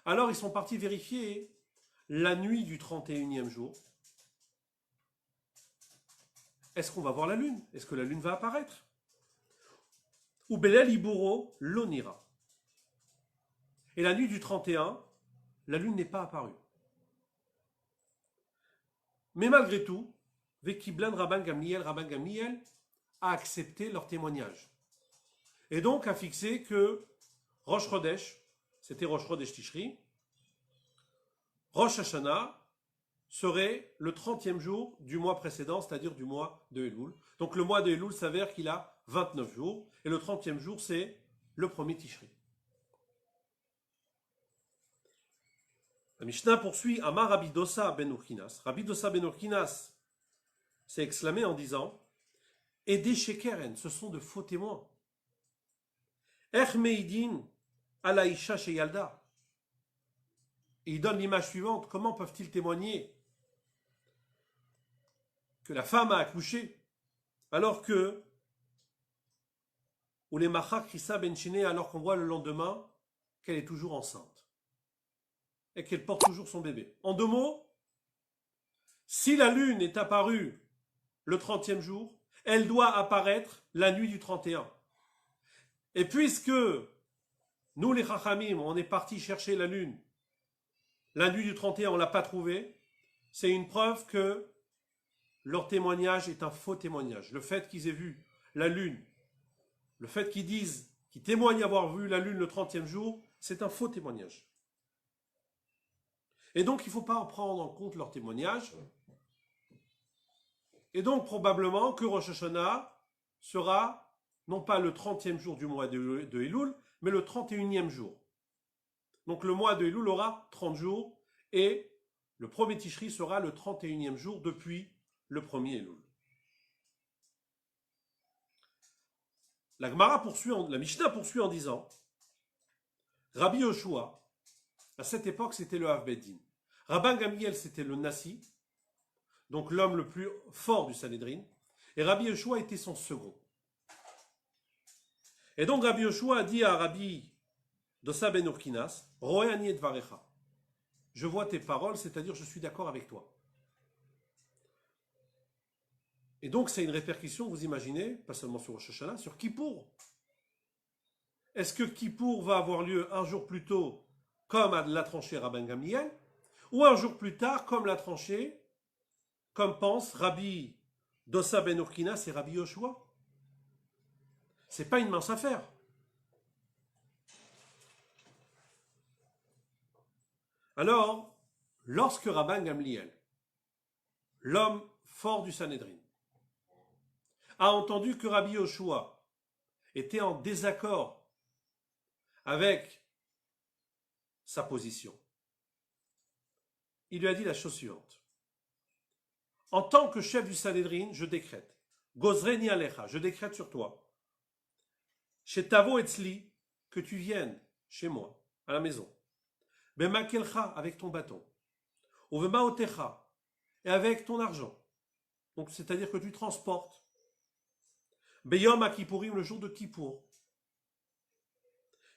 alors ils sont partis vérifier la nuit du 31e jour. Est-ce qu'on va voir la lune? Est-ce que la lune va apparaître? Ou Belel Iburo l'onira. Et la nuit du 31, la lune n'est pas apparue. Mais malgré tout, Vekiblan Rabban Gamliel a accepté leur témoignage. Et donc a fixé que Rosh Chodesh, c'était Rosh Chodesh Tishri, Rosh Hashanah serait le 30e jour du mois précédent, c'est-à-dire du mois de Elul. Donc le mois de Elul s'avère qu'il a 29 jours, et le 30e jour c'est le premier Tishri. La Mishnah poursuit Amar Rabbi Dosa ben Urkinas. Rabbi Dosa ben Urkinas s'est exclamé en disant et des shekeren, ce sont de faux témoins. Meidin alaïcha chez Yalda. Et il donne l'image suivante. Comment peuvent-ils témoigner que la femme a accouché alors que ou les machak Krissa benchine, alors qu'on voit le lendemain qu'elle est toujours enceinte et qu'elle porte toujours son bébé. En deux mots, si la lune est apparue le 30e jour, elle doit apparaître la nuit du 31. Et puisque nous, les Chachamim, on est partis chercher la lune, la nuit du 31, on ne l'a pas trouvée, c'est une preuve que leur témoignage est un faux témoignage. Le fait qu'ils aient vu la lune, le fait qu'ils témoignent avoir vu la lune le 30e jour, c'est un faux témoignage. Et donc, il ne faut pas prendre en compte leur témoignage. Et donc, probablement que Rosh Hashanah sera non pas le 30e jour du mois de Elul, mais le 31e jour. Donc, le mois de Elul aura 30 jours et le premier Tishri sera le 31e jour depuis le premier Elul. La Mishnah poursuit en disant Rabbi Yoshua, à cette époque, c'était le Hav Beddin. Rabban Gamliel, c'était le Nasi, donc l'homme le plus fort du Sanhédrin, et Rabbi Yoshua était son second. Et donc Rabbi Yoshua a dit à Rabbi Dosa ben Urkinas, Roeani et Varecha. Je vois tes paroles, c'est-à-dire je suis d'accord avec toi. Et donc c'est une répercussion, vous imaginez, pas seulement sur Rosh Hashanah, sur Kippour. Est-ce que Kippour va avoir lieu un jour plus tôt, comme l'a tranché Rabban Gamliel, ou un jour plus tard, comme l'a tranché, comme pense Rabbi Dosa ben Urkinas et Rabbi Yoshua? C'est pas une mince affaire. Alors, lorsque Rabban Gamliel, l'homme fort du Sanhédrin, a entendu que Rabbi Yoshua était en désaccord avec sa position, il lui a dit la chose suivante. En tant que chef du Sanhédrin, je décrète, Gozreni Alecha, je décrète sur toi, chez Tavo Etzli, que tu viennes chez moi, à la maison, Bemakelcha, avec ton bâton, Ovema Otecha, et avec ton argent. Donc, c'est-à-dire que tu transportes Beyom à Kippourim, le jour de Kippour,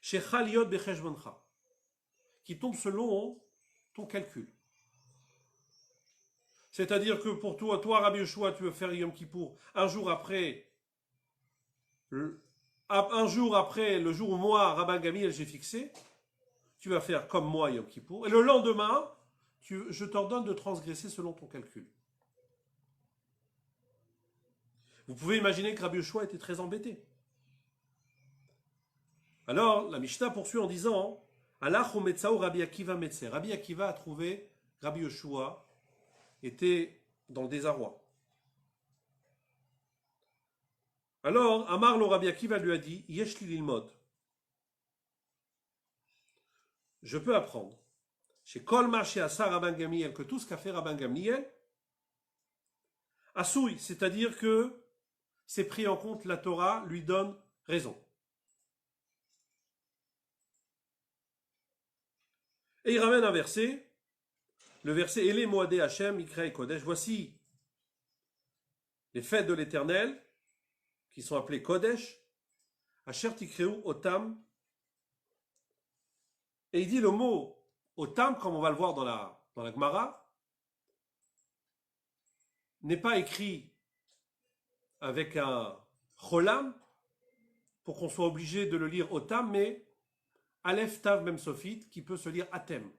chez Chaliot Becheshboncha, qui tombe selon ton calcul. C'est-à-dire que pour toi, Rabbi Yoshua, tu veux faire Yom Kippour un jour après le jour où moi, Rabban Gamliel, j'ai fixé, tu vas faire comme moi Yom Kippour, et le lendemain, je t'ordonne de transgresser selon ton calcul. Vous pouvez imaginer que Rabbi Yoshua était très embêté. Alors, la Mishnah poursuit en disant Alach ou Metzao Rabbi Akiva Metze. Rabbi Akiva a trouvé Rabbi Yoshua était dans le désarroi. Alors, Amar le Rabbi Akiva lui a dit Yesh li lilmod. Je peux apprendre. Chez Kol Marché Asa Rabban Gamliel, que tout ce qu'a fait Rabban Gamliel, Asoui, c'est-à-dire que c'est pris en compte, la Torah lui donne raison. Et il ramène un verset, le verset Ele Moadé Hashem, Ikra Kodesh. Voici les fêtes de l'Éternel, qui sont appelées Kodesh, Asher Tikreu Otam. Et il dit le mot Otam, comme on va le voir dans la Gemara, n'est pas écrit avec un cholam, pour qu'on soit obligé de le lire Otam, mais Aleph Tav Mem Sofit, qui peut se lire Atem.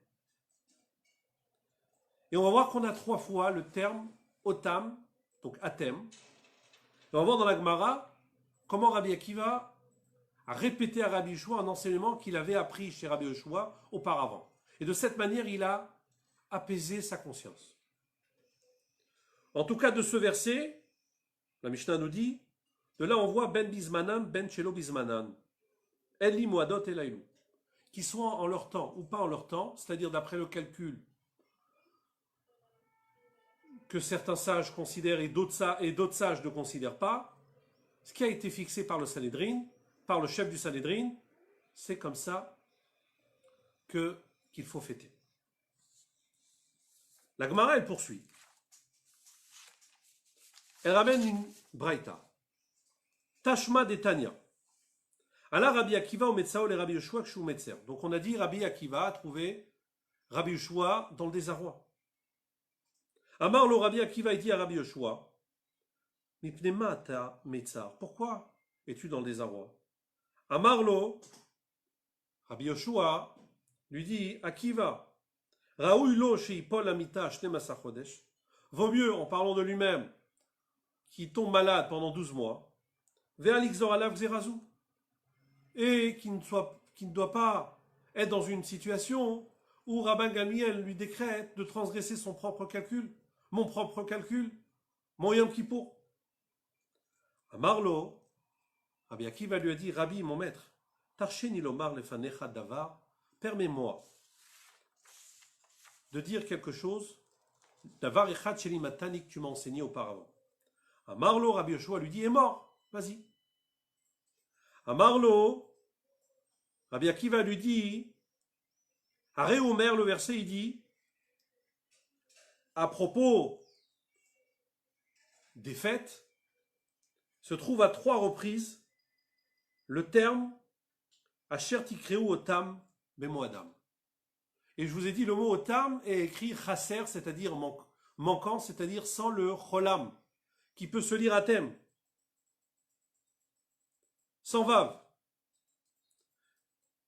Et on va voir qu'on a 3 fois le terme Otam, donc Atem. Et on va voir dans la Gemara comment Rabbi Akiva a répété à Rabbi Yoshua un enseignement qu'il avait appris chez Rabbi Yoshua auparavant. Et de cette manière, il a apaisé sa conscience. En tout cas, de ce verset, la Mishnah nous dit, de là on voit Ben Bismanan, Ben Chelo Bismanan, Eli Moadot et Lailou, qui sont en leur temps ou pas en leur temps, c'est-à-dire d'après le calcul que certains sages considèrent et d'autres sages ne considèrent pas, ce qui a été fixé par le Sanhédrin, par le chef du Sanhédrin, c'est comme ça qu'il faut fêter. La Gemara, elle poursuit. Elle ramène une braïta. Tashma de Tanya. Allah Rabbi Akiva au Metzao et Rabbi Yoshua Kshu Metzer. Donc on a dit Rabbi Akiva a trouvé Rabbi Yoshua dans le désarroi. Amar lo Rabbi Akiva dit à Rabbi Yoshua Mipnema ta Metzar. Pourquoi es-tu dans le désarroi? Amar lo Rabbi Yoshua lui dit Akiva Raoui lo sheipol amita shnemasa chodesh. Vaut mieux, en parlant de lui-même, qui tombe malade pendant 12 mois, ve'alixor alav xerazou, et qui ne doit pas être dans une situation où Rabban Gamliel lui décrète de transgresser son propre calcul, mon propre calcul, mon Yom Kippour. Amarlo, Rabbi Akiva lui a dit, Rabbi, mon maître, Tarcheni lomar lefanecha davar, permets-moi de dire quelque chose, davar echad sheli matani, que tu m'as enseigné auparavant. Amarlo, Rabbi Yoshua lui dit, est mort, vas-y. Amarlo, Rabbi Akiva lui dit, Aré Omer, le verset, il dit, à propos des fêtes, se trouve à 3 reprises le terme Asher tikreu otam bemoadam. Et je vous ai dit, le mot otam est écrit chasser, c'est-à-dire manquant, c'est-à-dire sans le cholam, qui peut se lire à thème, sans vav.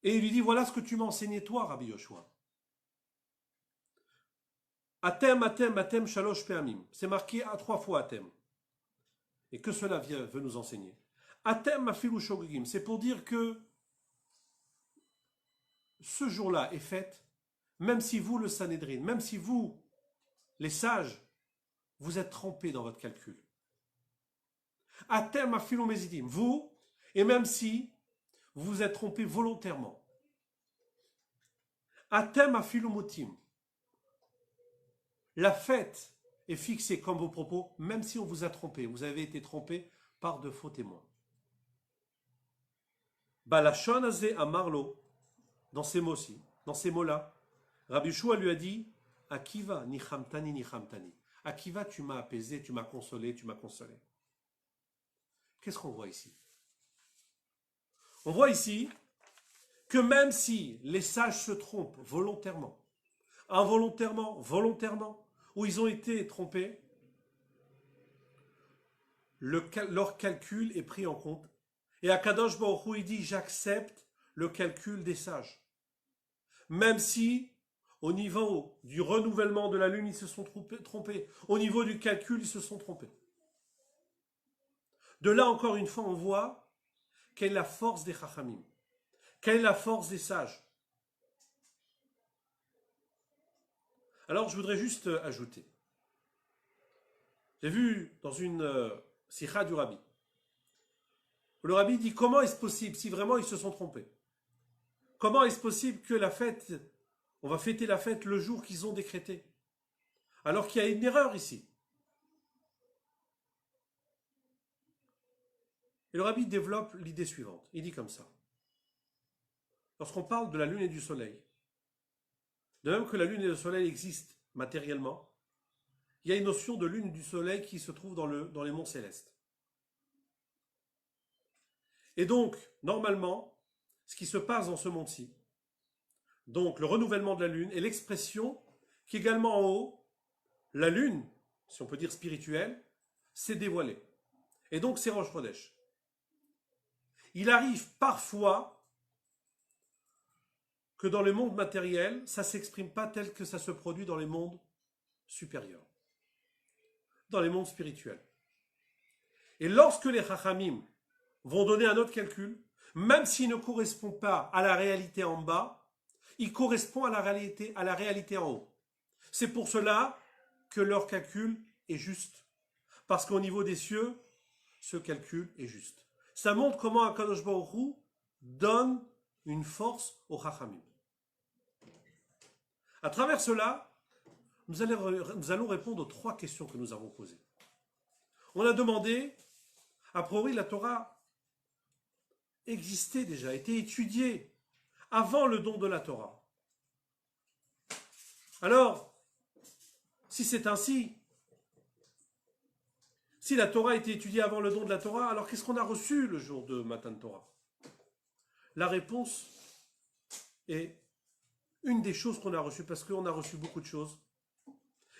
Et il lui dit, voilà ce que tu m'as enseigné toi, Rabbi Yoshua. Atem, atem, atem, shalosh pe'amim. C'est marqué à 3 fois atem. Et que cela veut nous enseigner. Atem afilu shogigim. C'est pour dire que ce jour-là est fait, même si vous, le Sanhédrin, même si vous, les sages, vous êtes trompés dans votre calcul. Atem afilu mezidim. Vous, et même si vous vous êtes trompés volontairement. Atem afilu motim. La fête est fixée comme vos propos, même si on vous a trompé. Vous avez été trompé par de faux témoins. Balashon azé amarlo, dans ces mots-ci, dans ces mots-là, Rabbi Yoshua lui a dit, Akiva nichamtani nichamtani. Akiva, tu m'as apaisé, tu m'as consolé, tu m'as consolé. Qu'est-ce qu'on voit ici? On voit ici que même si les sages se trompent volontairement, involontairement, volontairement, où ils ont été trompés, leur calcul est pris en compte. Et Akadosh Baruch Hu, il dit, j'accepte le calcul des sages. Même si, au niveau du renouvellement de la lune, ils se sont trompés. Au niveau du calcul, ils se sont trompés. De là, encore une fois, on voit quelle est la force des Chachamim. Quelle est la force des sages. Alors, je voudrais juste ajouter. J'ai vu dans une sikha du Rabbi. Le Rabbi dit, comment est-ce possible, si vraiment ils se sont trompés? Comment est-ce possible que la fête, on va fêter la fête le jour qu'ils ont décrété? Alors qu'il y a une erreur ici. Et le Rabbi développe l'idée suivante. Il dit comme ça. Lorsqu'on parle de la lune et du soleil, de même que la lune et le soleil existent matériellement, il y a une notion de lune et du soleil qui se trouve dans les monts célestes. Et donc, normalement, ce qui se passe dans ce monde-ci, donc le renouvellement de la lune et l'expression qu'également en haut, la lune, si on peut dire spirituelle, s'est dévoilée. Et donc c'est Rosh Chodesh. Il arrive parfois que dans le monde matériel, ça ne s'exprime pas tel que ça se produit dans les mondes supérieurs, dans les mondes spirituels. Et lorsque les Chachamim vont donner un autre calcul, même s'il ne correspond pas à la réalité en bas, il correspond à la réalité en haut. C'est pour cela que leur calcul est juste. Parce qu'au niveau des cieux, ce calcul est juste. Ça montre comment Akadosh Baruch Hu donne une force aux Chachamim. À travers cela, nous allons répondre aux 3 questions que nous avons posées. On a demandé, a priori la Torah existait déjà, était étudiée avant le don de la Torah. Alors, si c'est ainsi, si la Torah était étudiée avant le don de la Torah, alors qu'est-ce qu'on a reçu le jour de Matan Torah? La réponse est une des choses qu'on a reçues, parce qu'on a reçu beaucoup de choses.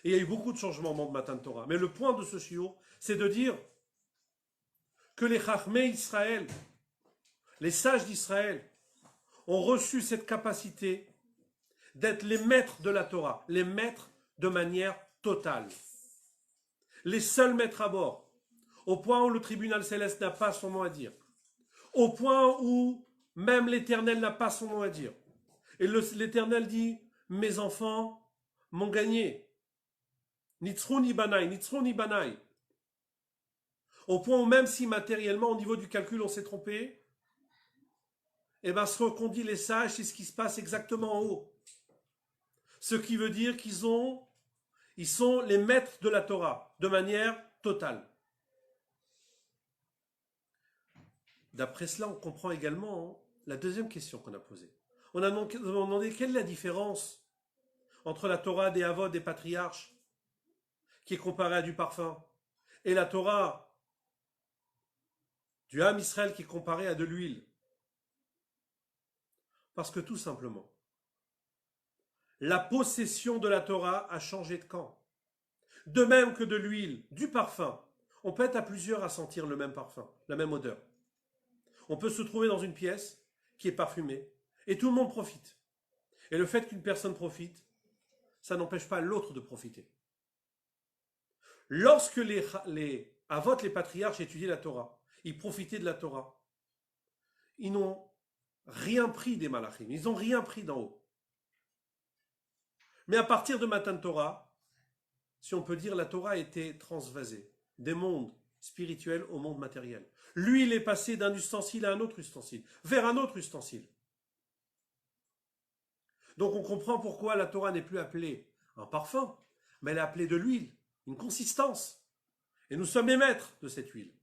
Et il y a eu beaucoup de changements au monde de Matan Torah. Mais le point de ce shiur, c'est de dire que les Chachmei Israël, les sages d'Israël, ont reçu cette capacité d'être les maîtres de la Torah, les maîtres de manière totale. Les seuls maîtres à bord, au point où le tribunal céleste n'a pas son mot à dire, au point où même l'Éternel n'a pas son mot à dire. Et l'Éternel dit, mes enfants m'ont gagné. Nitzruni banai, nitzruni banai. Au point où même si matériellement, au niveau du calcul, on s'est trompé, eh bien ce qu'on dit les sages, c'est ce qui se passe exactement en haut. Ce qui veut dire qu'ils sont les maîtres de la Torah, de manière totale. D'après cela, on comprend également la deuxième question qu'on a posée. On a demandé quelle est la différence entre la Torah des Avot, des patriarches, qui est comparée à du parfum, et la Torah du Ham Israël qui est comparée à de l'huile. Parce que tout simplement, la possession de la Torah a changé de camp. De même que de l'huile, du parfum. On peut être à plusieurs à sentir le même parfum, la même odeur. On peut se trouver dans une pièce qui est parfumée et tout le monde profite. Et le fait qu'une personne profite, ça n'empêche pas l'autre de profiter. Lorsque les Avot, les patriarches, étudiaient la Torah, ils profitaient de la Torah, ils n'ont rien pris des malachim, ils n'ont rien pris d'en haut. Mais à partir de Matan Torah, si on peut dire, la Torah a été transvasée des mondes spirituels au monde matériel. Lui, il est passé d'un ustensile à un autre ustensile, vers un autre ustensile. Donc on comprend pourquoi la Torah n'est plus appelée un parfum, mais elle est appelée de l'huile, une consistance. Et nous sommes les maîtres de cette huile.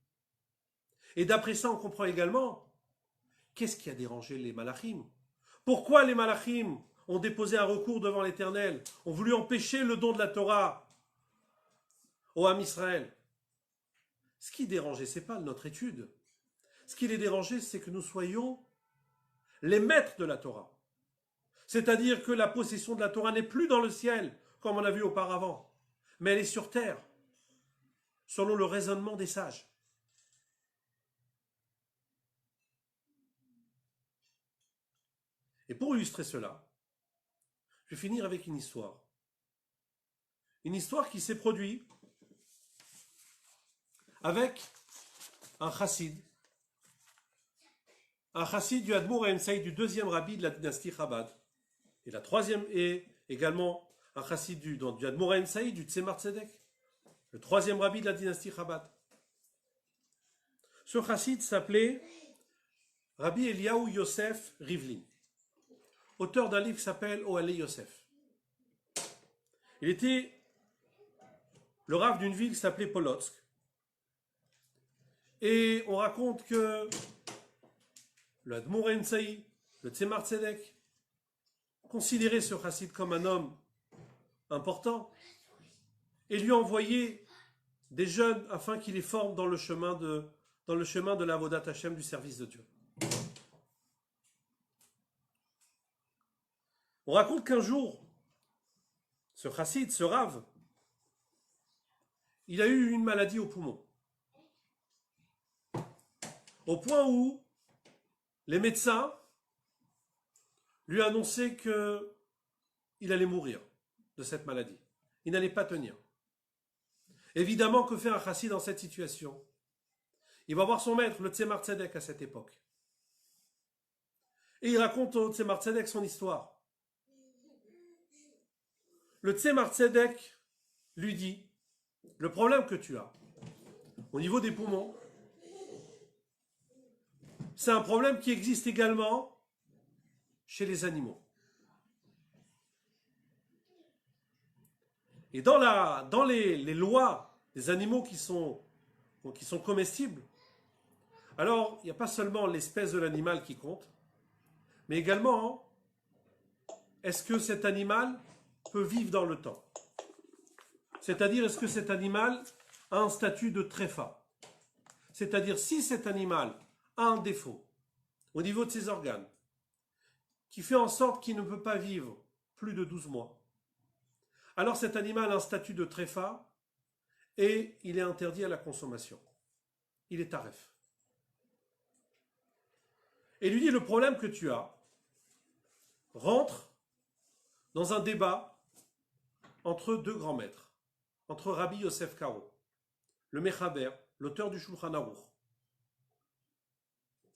Et d'après ça, on comprend également qu'est-ce qui a dérangé les malachim. Pourquoi les malachim ont déposé un recours devant l'Éternel, ont voulu empêcher le don de la Torah au Ham Israël. Ce qui dérangeait, ce n'est pas notre étude. Ce qui les dérangeait, c'est que nous soyons les maîtres de la Torah. C'est-à-dire que la possession de la Torah n'est plus dans le ciel, comme on a vu auparavant, mais elle est sur terre, selon le raisonnement des sages. Et pour illustrer cela, je vais finir avec une histoire. Une histoire qui s'est produite avec un chassid du Admour Haim du deuxième rabbi de la dynastie Chabad. Et la troisième est également un chassid du Admour Haim du Tzemar Tzedek, le troisième rabbi de la dynastie Chabad. Ce chassid s'appelait Rabbi Eliyahu Yosef Rivlin, auteur d'un livre qui s'appelle Ohalei Yosef. Il était le rav d'une ville qui s'appelait Polotsk. Et on raconte que le Admour Haim le Tzemar Tzedek, considérait ce chassid comme un homme important et lui envoyait des jeunes afin qu'il les forme dans le chemin de l'Avodat Hashem, du service de Dieu. On raconte qu'un jour, ce chassid, ce rave, il a eu une maladie au poumon. Au point où les médecins lui annonçaient qu'il allait mourir de cette maladie. Il n'allait pas tenir. Évidemment, que fait un chassid dans cette situation? Il va voir son maître, le Tzemar Tzedek, à cette époque. Et il raconte au Tzemar Tzedek son histoire. Le Tzemar Tzedek lui dit, le problème que tu as au niveau des poumons, c'est un problème qui existe également chez les animaux. Et dans les lois des animaux qui sont comestibles, alors il n'y a pas seulement l'espèce de l'animal qui compte, mais également, est-ce que cet animal peut vivre dans le temps? C'est-à-dire, est-ce que cet animal a un statut de tréfa? C'est-à-dire, si cet animal a un défaut au niveau de ses organes, qui fait en sorte qu'il ne peut pas vivre plus de 12 mois, alors cet animal a un statut de tréfa et il est interdit à la consommation. Il est taref. Et lui dit, le problème que tu as rentre dans un débat entre deux grands maîtres, entre Rabbi Yosef Karo, le Mechaber, l'auteur du Shulchan Aruch,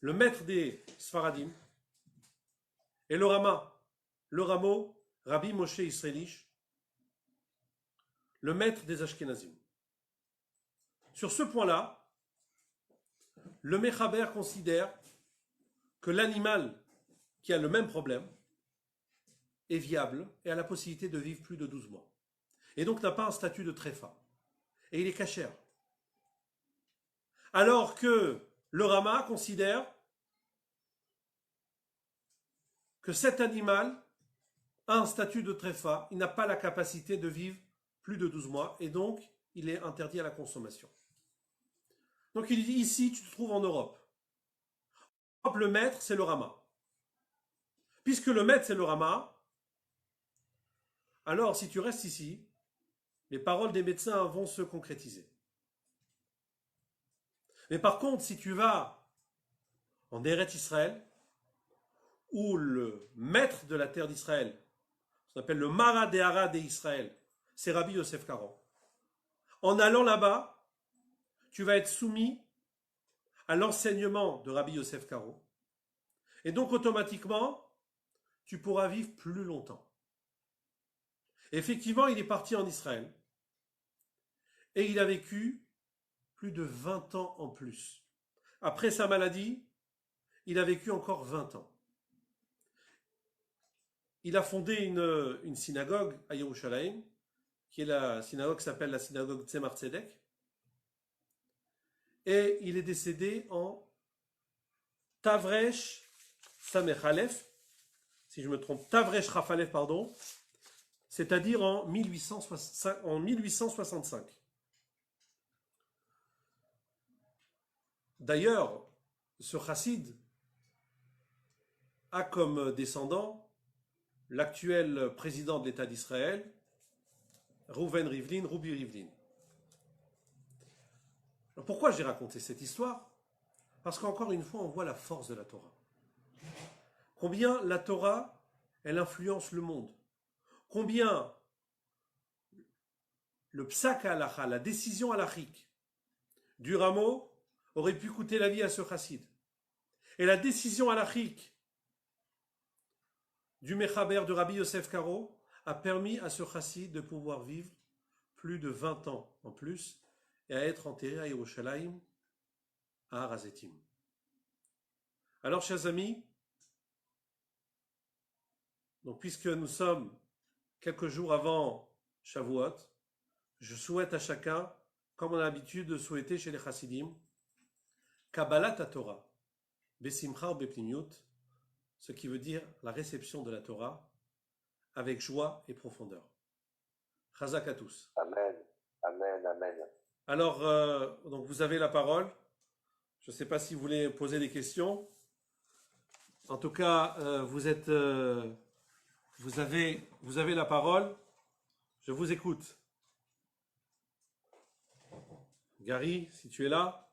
le maître des Sfaradim, et le Ramo, Rabbi Moshe Israelish, le maître des Ashkenazim. Sur ce point-là, le Mechaber considère que l'animal qui a le même problème est viable et a la possibilité de vivre plus de 12 mois. Et donc n'a pas un statut de tréfa. Et il est cachère. Alors que le Rama considère que cet animal a un statut de tréfa, il n'a pas la capacité de vivre plus de 12 mois et donc il est interdit à la consommation. Donc il dit ici, tu te trouves en Europe. Le maître, c'est le Rama. Puisque le maître c'est le Rama, alors si tu restes ici, les paroles des médecins vont se concrétiser. Mais par contre, si tu vas en Eretz Israël, où le maître de la terre d'Israël, ce qu'on appelle le Mara de Hara d'Israël, c'est Rabbi Yosef Karo. En allant là-bas, tu vas être soumis à l'enseignement de Rabbi Yosef Karo. Et donc automatiquement, tu pourras vivre plus longtemps. Et effectivement, il est parti en Israël. Et il a vécu plus de 20 ans en plus. Après sa maladie, il a vécu encore 20 ans. Il a fondé une synagogue à Yerushalayim, qui est la synagogue qui s'appelle la synagogue Tzemar Tzedek. Et il est décédé en Tavresh Samech Aleph, si je me trompe, Tavresh Rafalef, pardon, c'est-à-dire en 1865. D'ailleurs, ce chassid a comme descendant l'actuel président de l'État d'Israël, Reuven Rivlin, Rubi Rivlin. Alors pourquoi j'ai raconté cette histoire? Parce qu'encore une fois, on voit la force de la Torah. Combien la Torah, elle influence le monde. Combien le psak halacha, la décision halachique du rameau, aurait pu coûter la vie à ce chassid. Et la décision halachique du Mechaber de Rabbi Yosef Karo a permis à ce chassid de pouvoir vivre plus de 20 ans en plus et à être enterré à Yerushalayim, à Har HaZeitim. Alors, chers amis, donc puisque nous sommes quelques jours avant Shavuot, je souhaite à chacun, comme on a l'habitude de souhaiter chez les chassidim, Kabbalat Torah, Besimcha ou Bepnimiut, ce qui veut dire la réception de la Torah avec joie et profondeur. Chazak à tous. Amen, amen, amen. Alors, donc vous avez la parole. Je ne sais pas si vous voulez poser des questions. En tout cas, vous avez la parole. Je vous écoute. Gary, si tu es là.